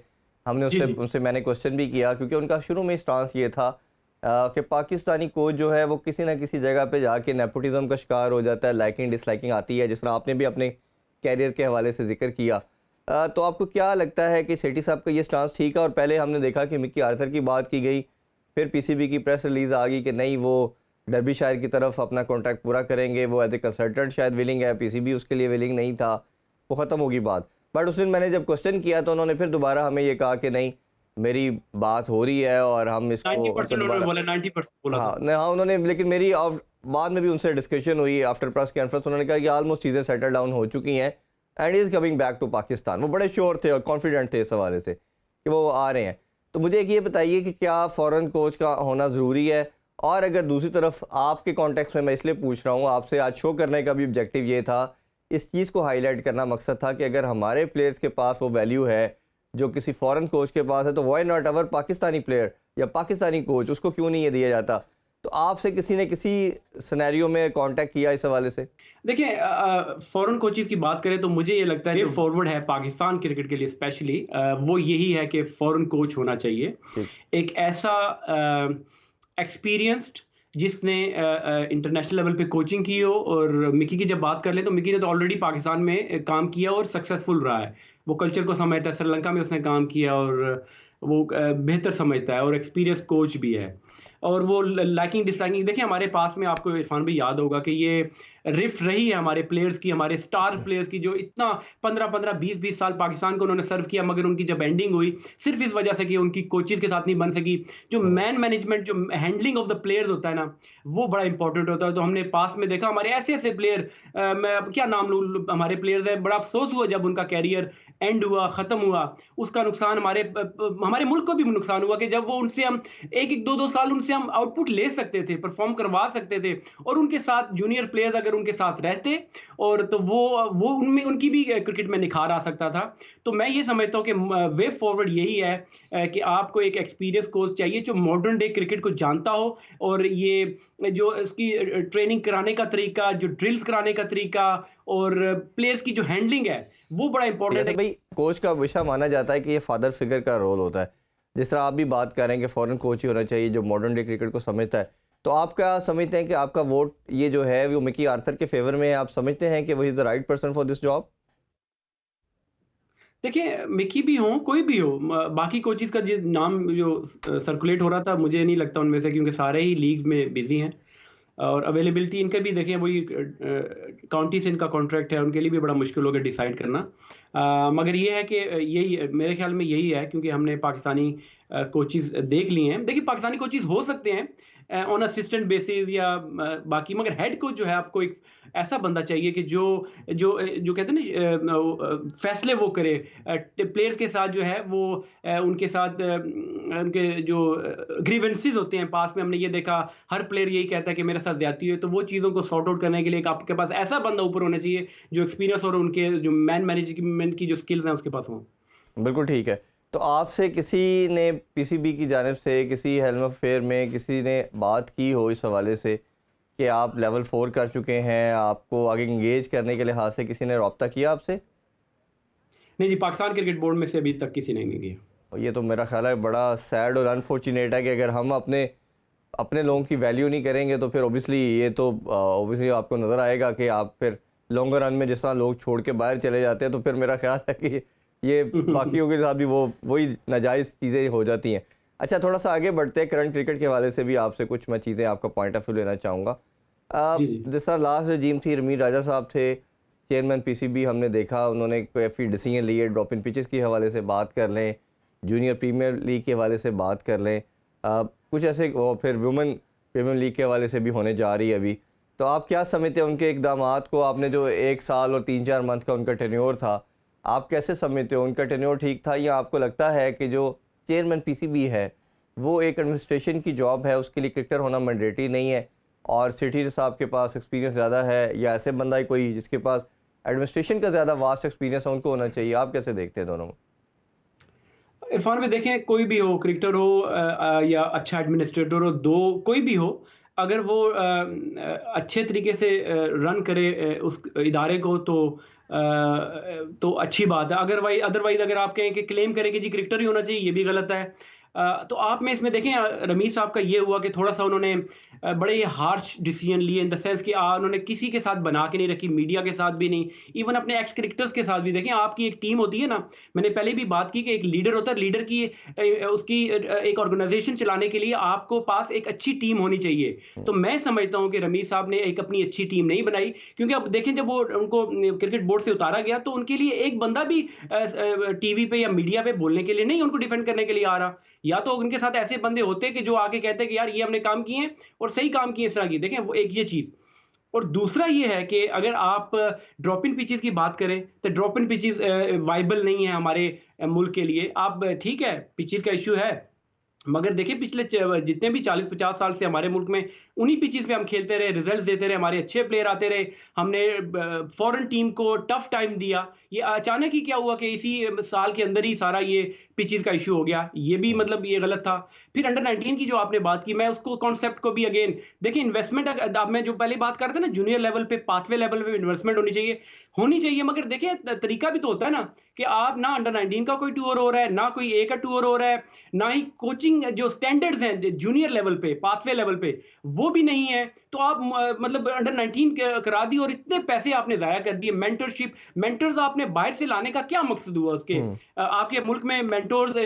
A: हमने
B: जी,
A: उससे
B: जी।
A: उनसे मैंने क्वेश्चन भी किया, क्योंकि उनका शुरू में स्टांस ये था कि पाकिस्तानी कोच जो है वो किसी ना किसी जगह पे जाके नेपोटिज्म का शिकार हो जाता है, लाइकिंग डिसलाइकिंग आती है, जिस तरह आपने भी अपने कैरियर के हवाले से जिक्र किया। तो आपको क्या लगता है कि सेठी साहब का ये स्टांस ठीक है? और पहले हमने देखा कि मिकी आर्थर की बात की गई, फिर पीसीबी की प्रेस रिलीज़ आ गई कि नहीं, वो डर्बीशायर की तरफ अपना कॉन्ट्रैक्ट पूरा करेंगे, वो एज ए कंसल्टेंट शायद विलिंग है, पीसीबी उसके लिए विलिंग नहीं था, वो ख़त्म होगी बात। बट उस दिन मैंने जब क्वेश्चन किया तो उन्होंने फिर दोबारा हमें ये कहा कि नहीं, मेरी बात हो रही है और हम इसको मतलब
B: 90% उन्होंने
A: दोबारा।
B: बोला, 90% बोला था।
A: हाँ, नहीं, हाँ, उन्होंने, लेकिन मेरी और बाद में भी उनसे डिस्कशन हुई आफ्टर प्रेस कॉन्फ्रेंस, उन्होंने कहा कि ऑलमोस्ट चीज़ें सेटल डाउन हो चुकी हैं and is coming back to Pakistan. वो बड़े श्योर थे और कॉन्फिडेंट थे इस हवाले से कि वो आ रहे हैं। तो मुझे एक ये बताइए कि क्या फ़ॉरेन कोच का होना ज़रूरी है? और अगर दूसरी तरफ आपके कॉन्टेक्स्ट में, मैं इसलिए पूछ रहा हूँ आपसे, आज शो करने का भी ऑब्जेक्टिव ये था, इस चीज़ को हाईलाइट करना मकसद था कि अगर हमारे प्लेयर्स के पास वो वैल्यू है जो किसी फॉरेन कोच के पास है, तो why not our Pakistani player या पाकिस्तानी कोच, उसको क्यों नहीं ये दिया जाता? तो आपसे किसी ने किसी सिनेरियो में कांटेक्ट किया इस हवाले से?
B: देखिए फॉरेन कोचेस की बात करें तो मुझे ये लगता है जो फॉरवर्ड है पाकिस्तान क्रिकेट के लिए स्पेशली, वो यही है कि फॉरेन कोच होना चाहिए,
A: ठीक।
B: एक ऐसा एक्सपीरियंस्ड जिसने इंटरनेशनल लेवल पे कोचिंग की हो। और मिकी की जब बात कर ले तो मिकी ने तो ऑलरेडी पाकिस्तान में काम किया और सक्सेसफुल रहा है, वो कल्चर को समझता है, श्रीलंका में उसने काम किया और वो बेहतर समझता है, और एक्सपीरियंस कोच भी है। और वो लाइकिंग डिसलाइकिंग, देखिए हमारे पास में आपको इरफान भी याद होगा कि ये रिफ्ट रही है हमारे प्लेयर्स की, हमारे स्टार प्लेयर्स की, जो इतना 15-15 20-20 साल पाकिस्तान को उन्होंने सर्व किया, मगर उनकी जब एंडिंग हुई सिर्फ इस वजह से कि उनकी कोचेस के साथ नहीं बन सकी। जो मैन मैनेजमेंट, जो हैंडलिंग ऑफ द प्लेयर्स होता है ना, वो बड़ा इंपॉर्टेंट होता है। तो हमने पास में देखा हमारे ऐसे ऐसे प्लेयर, मैं अब क्या नाम लूँ, हमारे प्लेयर्स है, बड़ा अफसोस हुआ जब उनका कैरियर एंड हुआ, ख़त्म हुआ, उसका नुकसान हमारे मुल्क को भी नुकसान हुआ कि जब वो उनसे हम 1-1 2-2 साल उनसे हम आउटपुट ले सकते थे, परफ़ॉर्म करवा सकते थे और उनके साथ जूनियर प्लेयर्स अगर उनके साथ रहते और तो वो उनमें उनकी भी क्रिकेट में निखार आ सकता था। तो मैं ये समझता हूँ कि वे फॉरवर्ड यही है कि आपको एक एक्सपीरियंस कोच चाहिए जो मॉडर्न डे क्रिकेट को जानता हो और ये जो इसकी ट्रेनिंग कराने का तरीका, जो ड्रिल्स कराने का तरीका और प्लेयर्स की जो हैंडलिंग है, वो बड़ा इंपॉर्टेंट
A: जैसे
B: है।
A: भाई कोच का हमेशा माना जाता है कि ये फादर फिगर का रोल होता है, जिस तरह आप भी बात कर रहे हैं कि फॉरेन कोच ही होना चाहिए जो मॉडर्न डे क्रिकेट को समझता है, तो आप क्या समझते हैं कि आपका वोट ये जो है वो मिकी आर्थर के फेवर में है? आप समझते हैं कि वो is the right person for this job?
B: देखिए, मिकी भी हों, कोई भी हो, बाकी कोचेज़ का जिस नाम जो सर्कुलेट हो रहा था, मुझे नहीं लगता उनमें से, क्योंकि सारे ही लीग्स में बिज़ी हैं और अवेलेबिलिटी इनका भी देखिए वही काउंटी से इनका कॉन्ट्रैक्ट है, उनके लिए भी बड़ा मुश्किल होगा डिसाइड करना। मगर ये है कि यही मेरे ख़्याल में यही है, क्योंकि हमने पाकिस्तानी कोचेज़ देख लिए हैं। देखिए, पाकिस्तानी कोचेज़ हो सकते हैं ऑन असिस्टेंट बेसिस या बाकी, मगर हेड कोच जो है आपको एक ऐसा बंदा चाहिए कि जो कहते हैं ना फैसले वो करे प्लेयर्स के साथ जो है वो उनके साथ उनके जो ग्रीवेंसेस होते हैं, पास में हमने ये देखा हर प्लेयर यही कहता है कि मेरे साथ ज्यादती है, तो वो चीज़ों को सॉर्ट आउट करने के लिए एक आपके पास ऐसा बंदा ऊपर होना चाहिए जो एक्सपीरियंस और उनके जो मैन मैनेजमेंट की जो स्किल्स हैं उसके पास हों।
A: बिल्कुल ठीक है। तो आपसे किसी ने पीसीबी की जानिब से किसी हेल्म अफेयर में किसी ने बात की हो इस हवाले से कि आप लेवल 4 कर चुके हैं, आपको आगे एंगेज करने के लिहाज से किसी ने रब्ता किया आपसे?
B: नहीं जी, पाकिस्तान क्रिकेट बोर्ड में से अभी तक किसी ने नहीं किया।
A: और ये तो मेरा ख़्याल है बड़ा सैड और अनफॉर्चुनेट है कि अगर हम अपने अपने लोगों की वैल्यू नहीं करेंगे तो फिर ऑब्वियसली ये तो ऑब्वियसली आपको नज़र आएगा कि आप फिर लॉन्गर रन में जिस तरह लोग छोड़ के बाहर चले जाते हैं, तो फिर मेरा ख्याल है कि ये बाकियों के साथ भी वो वही नाजायज़ चीज़ें हो जाती हैं। अच्छा, थोड़ा सा आगे बढ़ते हैं, करंट क्रिकेट के हवाले से भी आपसे कुछ मैं चीज़ें आपका पॉइंट ऑफ व्यू लेना चाहूँगा।
B: जी जी।
A: जिस तरह लास्ट रजीम थी, रमीर राजा साहब थे चेयरमैन पीसीबी, हमने देखा उन्होंने काफ़ी डिसीजन लिए, ड्रॉप इन पिचेस के हवाले से बात कर लें, जूनियर प्रीमियर लीग के हवाले से बात कर लें, कुछ ऐसे फिर वुमेन प्रीमियर लीग के हवाले से भी होने जा रही है अभी। तो आप क्या समझते हैं उनके इकदामात को? आपने जो 1 साल और 3-4 मंथ का उनका टेन्योर था, आप कैसे समझते हो? उनका टेन्योर ठीक था या आपको लगता है कि जो चेयरमैन पीसीबी है, वो एक एडमिनिस्ट्रेशन की जॉब है, उसके लिए क्रिकेटर होना मैंडेटरी नहीं है और सेठी साहब के पास एक्सपीरियंस ज़्यादा है, या ऐसे बंदा ही कोई जिसके पास एडमिनिस्ट्रेशन का ज़्यादा वास्ट एक्सपीरियंस है उनको होना चाहिए? आप कैसे देखते हैं दोनों में?
B: इरफान में देखें, कोई भी हो, क्रिकेटर हो या अच्छा एडमिनिस्ट्रेटर हो, दो कोई भी हो, अगर वो अच्छे तरीके से रन करे उस इदारे को, तो अच्छी बात है। अगर अदरवाइज अगर आप कहें कि क्लेम करें कि जी क्रिकेटर ही होना चाहिए, ये भी गलत है। तो आप में इसमें देखें, रमीज साहब का ये हुआ कि थोड़ा सा उन्होंने बड़े हार्श डिसीजन लिए, इन द सेंस कि उन्होंने किसी के साथ बना के नहीं रखी, मीडिया के साथ भी नहीं, इवन अपने एक्स क्रिकेटर्स के साथ भी। देखें, आपकी एक टीम होती है ना, मैंने पहले भी बात की कि एक लीडर होता है, लीडर की उसकी एक ऑर्गेनाइजेशन चलाने के लिए आपको पास एक अच्छी टीम होनी चाहिए।
A: हुँ।
B: तो मैं समझता हूँ कि रमीज साहब ने एक अपनी अच्छी टीम नहीं बनाई, क्योंकि अब देखें जब वो उनको क्रिकेट बोर्ड से उतारा गया तो उनके लिए एक बंदा भी टीवी पे या मीडिया पे बोलने के लिए नहीं, उनको डिफेंड करने के लिए आ रहा। या तो उनके साथ ऐसे बंदे होते कि जो आके कहते कि यार ये हमने काम किए हैं और सही काम किए इस तरह की। देखें, वो एक ये चीज, और दूसरा ये है कि अगर आप ड्रॉप इन पिचेस की बात करें तो ड्रॉप इन पिचेस वाइबल नहीं है हमारे मुल्क के लिए। आप ठीक है, पिचेस का इश्यू है, मगर देखिए पिछले जितने भी 40-50 साल से हमारे मुल्क में उन्हीं पिचेस पे हम खेलते रहे, रिजल्ट्स देते रहे, हमारे अच्छे प्लेयर आते रहे, हमने फॉरेन टीम को टफ टाइम दिया। ये अचानक ही क्या हुआ कि इसी साल के अंदर ही सारा ये पिचेस का इश्यू हो गया, ये भी मतलब ये गलत था। फिर अंडर 19 की जो आपने बात की, मैं उसको कॉन्सेप्ट को भी अगेन देखिए, इन्वेस्टमेंट अब मैं जो पहले बात कर रहा था ना, जूनियर लेवल पे, पाथवे लेवल पे इन्वेस्टमेंट होनी चाहिए, मगर देखिए तरीका भी तो होता है ना कि आप ना अंडर 19 का कोई टूर हो रहा है, ना कोई ए का टूर हो रहा है, ना ही कोचिंग जो स्टैंडर्ड्स हैं जूनियर लेवल पे, पाथवे लेवल पे, वो भी नहीं है। तो आप मतलब अंडर 19 करा दी और इतने पैसे आपने जाया कर दिए। मेंटरशिप, मेंटर्स आपने बाहर से लाने का क्या मकसद हुआ उसके?
A: हुँ।
B: आपके मुल्क में मेंटोर्स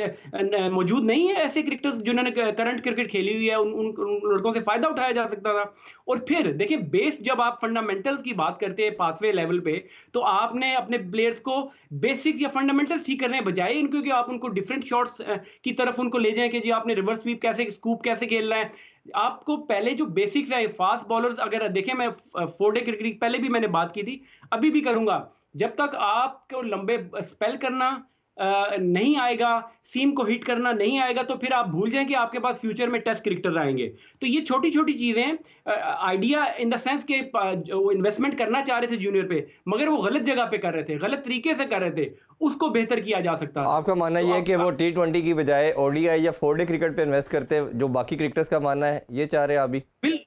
B: मौजूद नहीं है, ऐसे क्रिकेटर्स जिन्होंने करंट क्रिकेट खेली हुई है, उन लड़कों से फायदा उठाया जा सकता था। और फिर देखिए, बेस जब आप फंडामेंटल्स की बात करते हैं पाथवे लेवल पे, तो आपने अपने प्लेयर्स को बेसिक्स या फंडामेंटल्स सीख करने बजाय इनको कि आप उनको डिफरेंट शॉट्स की तरफ उनको ले जाएं कि जी आपने रिवर्स स्वीप कैसे, स्कूप कैसे खेलना है। आपको पहले जो बेसिक्स है, फास्ट बॉलर्स अगर देखें, मैं 4 डे क्रिकेट पहले भी मैंने बात की थी, अभी भी करूंगा, जब तक आपको लंबे स्पेल करना नहीं आएगा, सीम को हिट करना नहीं आएगा, तो फिर आप भूल जाएँ कि आपके पास फ्यूचर में टेस्ट क्रिकेटर आएँगे। तो ये छोटी-छोटी चीज़ें हैं, आइडिया इन द सेंस कि जो इन्वेस्टमेंट करना चाह रहे थे जूनियर पे, मगर वो गलत जगह पे कर रहे थे, गलत तरीके से कर रहे थे, उसको बेहतर किया जा सकता था।
A: आपका मानना
B: तो
A: ये है कि
B: अब
A: वो T20 की बजाय ओडीआई या फोरडे क्रिकेट पे इन्वेस्ट करते, जो बाकी क्रिकेटर्स का मानना है, ये चाह रहे हैं आप भी?
B: बिल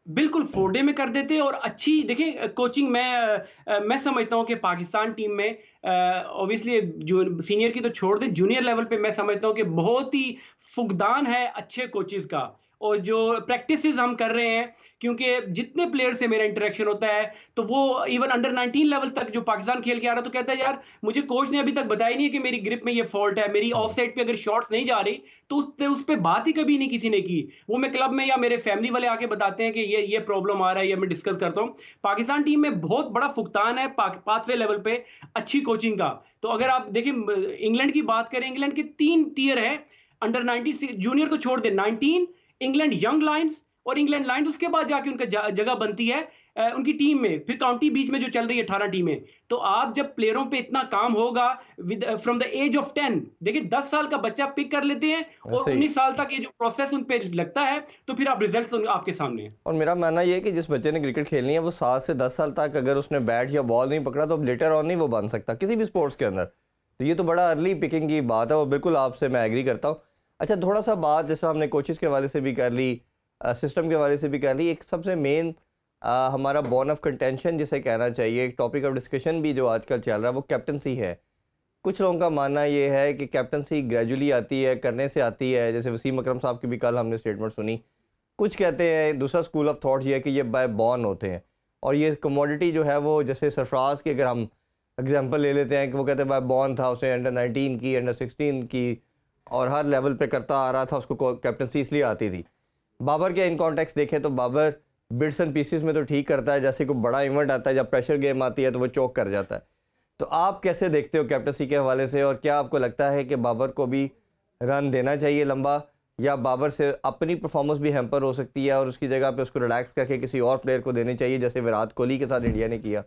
B: बिल्कुल, 4 डे में कर देते और अच्छी देखिए कोचिंग मैं समझता हूँ कि पाकिस्तान टीम में ऑब्वियसली जो सीनियर की तो छोड़ दें, जूनियर लेवल पे मैं समझता हूँ कि बहुत ही फुकदान है अच्छे कोचेज़ का। और जो प्रैक्टिसेज़ हम कर रहे हैं, क्योंकि जितने प्लेयर से मेरा इंटरेक्शन होता है, तो वो इवन अंडर 19 लेवल तक जो पाकिस्तान खेल के आ रहा है, तो कहता है यार मुझे कोच ने अभी तक बताया नहीं है कि मेरी ग्रिप में ये फॉल्ट है, मेरी ऑफ
A: हुँ।
B: साइड पे अगर शॉट्स नहीं जा रही, तो उस पे बात ही कभी नहीं किसी ने की। वो मैं क्लब में या मेरे फैमिली वाले आके बताते हैं कि ये प्रॉब्लम आ रहा है, ये मैं डिस्कस करता हूँ। पाकिस्तान टीम में बहुत बड़ा फुकतान है पाथवे लेवल पे अच्छी कोचिंग का। तो अगर आप देखिए इंग्लैंड की बात करें, इंग्लैंड के 3 टियर हैं, अंडर 19 से जूनियर को छोड़ दें, 19 इंग्लैंड यंग लायंस और इंग्लैंड लायंस, उसके बाद जाके उनका जगह बनती है उनकी टीम में, फिर काउंटी बीच में जो चल रही है 18 टीमें। तो आप जब प्लेयरों पे इतना काम होगा with from the age of 10, देखिए 10 साल का बच्चा पिक कर लेते हैं और
A: ऐसे ही।
B: 19 साल तक ये जो प्रोसेस उन पे लगता है, तो फिर आप रिजल्ट्स आपके सामने हैं।
A: और मेरा मानना ये है कि जिस बच्चे ने क्रिकेट खेलनी है वो 7 से 10 साल तक अगर उसने बैट या बॉल नहीं पकड़ा तो अब लेटर ऑन नहीं वो बन सकता किसी भी स्पोर्ट्स के अंदर। तो ये तो बड़ा अर्ली पिकिंग की बात है और बिल्कुल आपसे मैं एग्री करता हूँ। अच्छा, थोड़ा सा बात जैसे हमने कोचेज़ के हवाले से भी कर ली, सिस्टम के हवाले से भी कर ली, एक सबसे मेन हमारा बोन ऑफ कंटेंशन जिसे कहना चाहिए, एक टॉपिक ऑफ डिस्कशन भी जो आजकल चल रहा है वो कैप्टनसी है। कुछ लोगों का मानना ये है कि कैप्टनसी ग्रेजुअली आती है, करने से आती है, जैसे वसीम अकरम साहब की भी कल हमने स्टेटमेंट सुनी। कुछ कहते हैं, दूसरा स्कूल ऑफ थॉट ये है कि ये बाय बॉर्न होते हैं और ये कमोडिटी जो है वो, जैसे सरफराज की अगर हम एग्जांपल ले लेते हैं कि वो कहते हैं बाय बॉर्न था, उसने अंडर 19 की, अंडर 16 की और हर लेवल पे करता आ रहा था, उसको कैप्टनसी इसलिए आती थी। बाबर के इन कॉन्टेक्स्ट देखें तो बाबर बिट्स एंड पीसेस में तो ठीक करता है, जैसे कोई बड़ा इवेंट आता है, जब प्रेशर गेम आती है तो वो चोक कर जाता है। तो आप कैसे देखते हो कैप्टनसी के हवाले से, और क्या आपको लगता है कि बाबर को भी रन देना चाहिए लंबा, या बाबर से अपनी परफॉर्मेंस भी हैम्पर हो सकती है और उसकी जगह पे उसको रिलैक्स करके किसी और प्लेयर को देनी चाहिए, जैसे विराट कोहली के साथ इंडिया ने किया?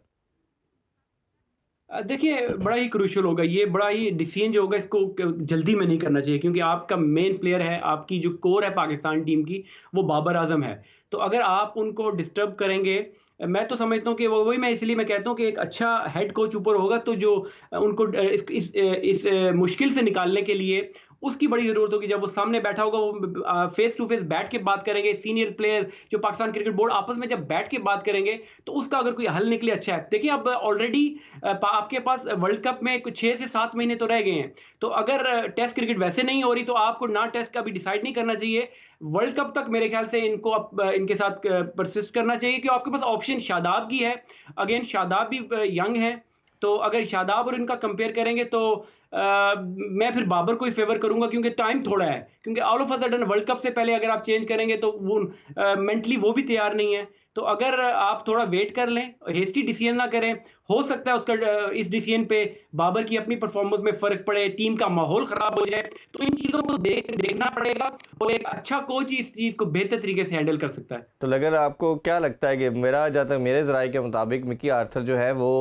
B: देखिए बड़ा ही क्रूशियल होगा ये, बड़ा ही डिसीजन जो होगा इसको जल्दी में नहीं करना चाहिए, क्योंकि आपका मेन प्लेयर है, आपकी जो कोर है पाकिस्तान टीम की, वो बाबर आजम है। तो अगर आप उनको डिस्टर्ब करेंगे, मैं तो समझता हूँ कि वो वही मैं इसलिए मैं कहता हूँ कि एक अच्छा हेड कोच ऊपर होगा, तो जो उनको इस मुश्किल से निकालने के लिए उसकी बड़ी ज़रूरत होगी। जब वो सामने बैठा होगा, वो फेस टू फेस बैठ के बात करेंगे, सीनियर प्लेयर जो पाकिस्तान क्रिकेट बोर्ड आपस में जब बैठ के बात करेंगे, तो उसका अगर कोई हल निकले अच्छा है। देखिए अब ऑलरेडी आपके पास वर्ल्ड कप में कुछ 6 से 7 महीने तो रह गए हैं। तो अगर टेस्ट क्रिकेट वैसे नहीं हो रही, तो आपको ना टेस्ट का भी डिसाइड नहीं करना चाहिए। वर्ल्ड कप तक मेरे ख्याल से इनको इनके साथ परसिस्ट करना चाहिए, कि आपके पास ऑप्शन शादाब की है। अगेन शादाब भी यंग है, तो अगर शादाब और इनका कंपेयर करेंगे तो मैं फिर बाबर को ही फेवर करूंगा, क्योंकि टाइम थोड़ा है। क्योंकि all of a sudden world cup से पहले अगर आप चेंज करेंगे, तो वो मेंटली वो भी तैयार नहीं है। तो अगर आप थोड़ा वेट कर लें, हेस्टी डिसीजन ना करें, हो सकता है उसका इस डिसीजन पे बाबर की अपनी परफॉर्मेंस में फ़र्क पड़े, टीम का माहौल ख़राब हो जाए। तो इन चीज़ों को देखना पड़ेगा, और एक अच्छा कोच ही इस चीज़ को बेहतर तरीके से हैंडल कर सकता है।
A: तो अगर आपको क्या लगता है कि मेरा, जहाँ तक मेरे ज़राए के मुताबिक, मिकी आर्थर जो है वो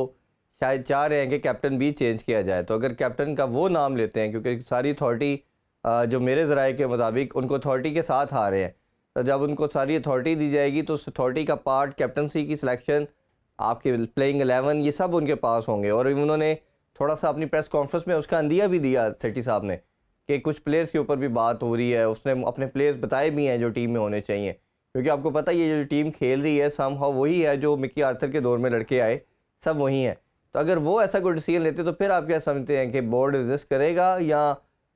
A: शायद चाह रहे हैं कि कैप्टन भी चेंज किया जाए, तो अगर कैप्टन का वो नाम लेते हैं, क्योंकि सारी अथॉरिटी जो मेरे ज़राए के मुताबिक उनको अथॉरिटी के साथ आ रहे हैं, तो जब उनको सारी अथॉरिटी दी जाएगी तो उस अथॉरिटी का पार्ट कैप्टनसी की सिलेक्शन, आपके प्लेइंग 11, ये सब उनके पास होंगे। और उन्होंने थोड़ा सा अपनी प्रेस कॉन्फ्रेंस में उसका अंदिया भी दिया सेठी साहब ने कि कुछ प्लेयर्स के ऊपर भी बात हो रही है, उसने अपने प्लेयर्स बताए भी हैं जो टीम में होने चाहिए, क्योंकि आपको पता है ये जो टीम खेल रही है समहाउ वही है जो मिकी आर्थर के दौर में लड़के आए, सब वही हैं। तो अगर वो ऐसा कोई डिसीजन लेते तो फिर आप क्या समझते हैं कि बोर्ड रेजिस्ट करेगा या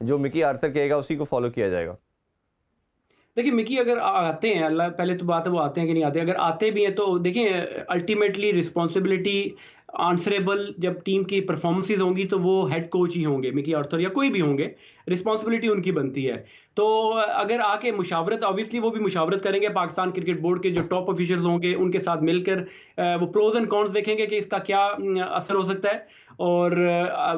A: जो मिकी आर्थर कहेगा उसी को फॉलो किया जाएगा?
B: देखिए मिकी अगर आते हैं, अल्लाह पहले तो बात है वो आते हैं कि नहीं आते। अगर आते भी हैं, तो देखिए अल्टीमेटली रिस्पॉन्सिबिलिटी आंसरेबल जब टीम की परफॉर्मेंसेज होंगी, तो वो हेड कोच ही होंगे, मिकी आर्थर या कोई भी होंगे, रिस्पॉन्सिबिलिटी उनकी बनती है। तो अगर आके मुशावरत, ऑब्वियसली वो भी मुशावरत करेंगे पाकिस्तान क्रिकेट बोर्ड के जो टॉप ऑफिशियल्स होंगे उनके साथ मिलकर, वो प्रोज एंड कॉन्स देखेंगे कि इसका क्या असर हो सकता है। और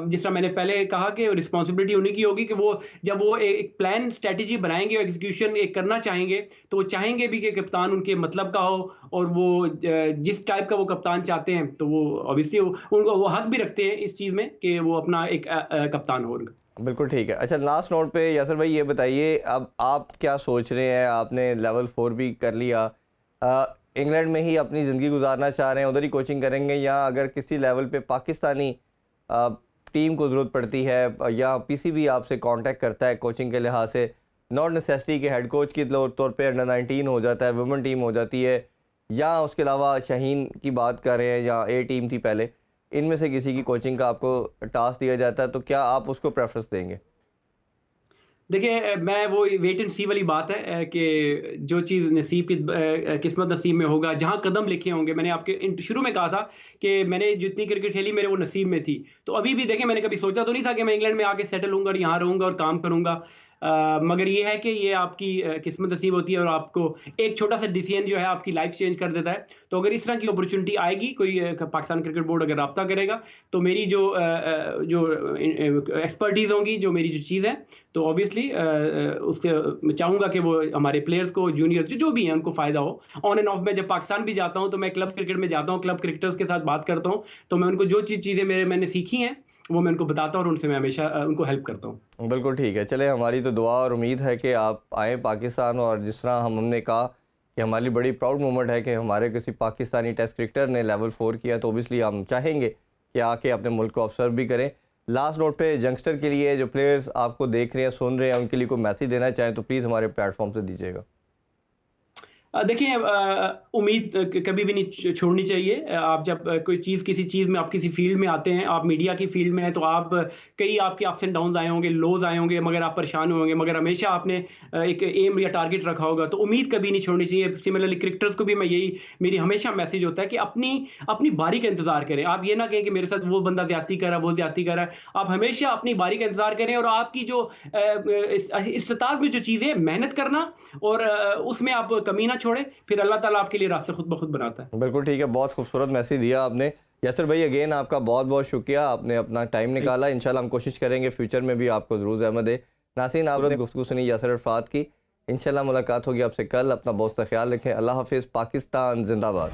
B: जिस तरह मैंने पहले कहा कि रिस्पॉन्सिबिलिटी उन्हीं की होगी कि वो जब वो एक प्लान स्ट्रेटजी बनाएंगे, एग्जीक्यूशन एक करना चाहेंगे, तो वो चाहेंगे भी कि कप्तान उनके मतलब का हो, और वो जिस टाइप का वो कप्तान चाहते हैं, तो वो ऑब्वियसली उनको वो हक भी रखते हैं इस चीज़ में कि वो अपना एक कप्तान हो उनका।
A: बिल्कुल ठीक है। अच्छा, लास्ट नोट पे यासर भाई ये बताइए, अब आप क्या सोच रहे हैं? आपने लेवल 4 भी कर लिया, इंग्लैंड में ही अपनी ज़िंदगी गुजारना चाह रहे हैं, उधर ही कोचिंग करेंगे, या अगर किसी लेवल पे पाकिस्तानी टीम को ज़रूरत पड़ती है या पीसीबी आपसे कांटेक्ट करता है कोचिंग के लिहाज से, नॉट नेसेसिटी के हेड कोच के तौर पे अंडर 19 हो जाता है, वुमेन टीम हो जाती है, या उसके अलावा शाहीन की बात कर रहे हैं या ए टीम थी पहले, इनमें से किसी की कोचिंग का आपको टास्क दिया जाता है, तो क्या आप उसको प्रेफरेंस देंगे?
B: देखिए, मैं वो वेट एंड सी वाली बात है कि जो चीज़ नसीब की किस्मत नसीब में होगा, जहाँ कदम लिखे होंगे। मैंने आपके शुरू में कहा था कि मैंने जितनी क्रिकेट खेली मेरे वो नसीब में थी। तो अभी भी देखिए, मैंने कभी सोचा तो नहीं था कि मैं इंग्लैंड में आके सेटल होऊँगा और यहाँ रहूँगा और काम करूँगा। मगर ये है कि ये आपकी किस्मत नसीब होती है, और आपको एक छोटा-सा डिसीजन जो है आपकी लाइफ़ चेंज कर देता है। तो अगर इस तरह की अपॉर्च्युनिटी आएगी, कोई पाकिस्तान क्रिकेट बोर्ड अगर राब्ता करेगा, तो मेरी जो एक्सपर्टीज़ होंगी, जो मेरी जो चीज़ है, तो ऑब्वियसली उससे मैं चाहूँगा कि वो हमारे प्लेयर्स को, जूनियर्स जो भी हैं, उनको फ़ायदा हो। ऑन एंड ऑफ मैं जब पाकिस्तान भी जाता हूँ, तो मैं क्लब क्रिकेट में जाता हूँ, क्लब क्रिकेटर्स के साथ बात करता हूँ, तो मैं उनको जो चीज़ें मैंने सीखी हैं, वो मैं उनको बताता हूँ और उनसे मैं हमेशा उनको हेल्प करता हूँ।
A: बिल्कुल ठीक है। चलें, हमारी तो दुआ और उम्मीद है कि आप आएँ पाकिस्तान, और जिस तरह हमने कहा कि हमारी बड़ी प्राउड मोमेंट है कि हमारे किसी पाकिस्तानी टेस्ट क्रिकेटर ने लेवल 4 किया, तो ओबियसली हम चाहेंगे कि आके अपने मुल्क को ऑब्सर्व भी करें। लास्ट नोट पे यंगस्टर के लिए, जो प्लेयर्स आपको देख रहे हैं, सुन रहे हैं, उनके लिए कोई मैसेज देना चाहें तो प्लीज़ हमारे प्लेटफॉर्म से दीजिएगा।
B: देखिए, उम्मीद कभी भी नहीं छोड़नी चाहिए। आप जब कोई चीज़, किसी चीज़ में, आप किसी फ़ील्ड में आते हैं, आप मीडिया की फ़ील्ड में हैं, तो आप कई आपके अप्स एंड डाउन्स आए होंगे, लोज़ आए होंगे, मगर आप परेशान हुए होंगे, मगर हमेशा आपने एक एम या टारगेट रखा होगा, तो उम्मीद कभी नहीं छोड़नी चाहिए। सिमिलरली क्रिकेटर्स को भी मैं यही, मेरी हमेशा मैसेज होता है कि अपनी अपनी बारी का इंतज़ार करें। आप ये ना कहें कि मेरे साथ वो बंदा ज़्यादती कर रहा है, वो ज़्यादती कर रहा है। आप हमेशा अपनी बारी का इंतज़ार करें, और आपकी जो इस्तात में जो चीज़ें हैं, मेहनत करना, और उसमें आप कमी ना छोड़ें, फिर अल्लाह ताला आपके लिए रास्ते खुद ब खुद बनाता है।
A: बिल्कुल ठीक है, बहुत खूबसूरत मैसेज दिया आपने। यासर भाई, अगेन आपका बहुत बहुत शुक्रिया, आपने अपना टाइम निकाला। इंशाल्लाह हम कोशिश करेंगे फ्यूचर में भी आपको ज़रूर ज़हमत दें। नाज़रीन, आपने गुफ्तगू सुनी यासर अरफात की। इंशाल्लाह मुलाकात होगी आपसे कल। अपना बहुत सा ख्याल रखें। अल्लाह हाफ़िज़। पाकिस्तान ज़िंदाबाद।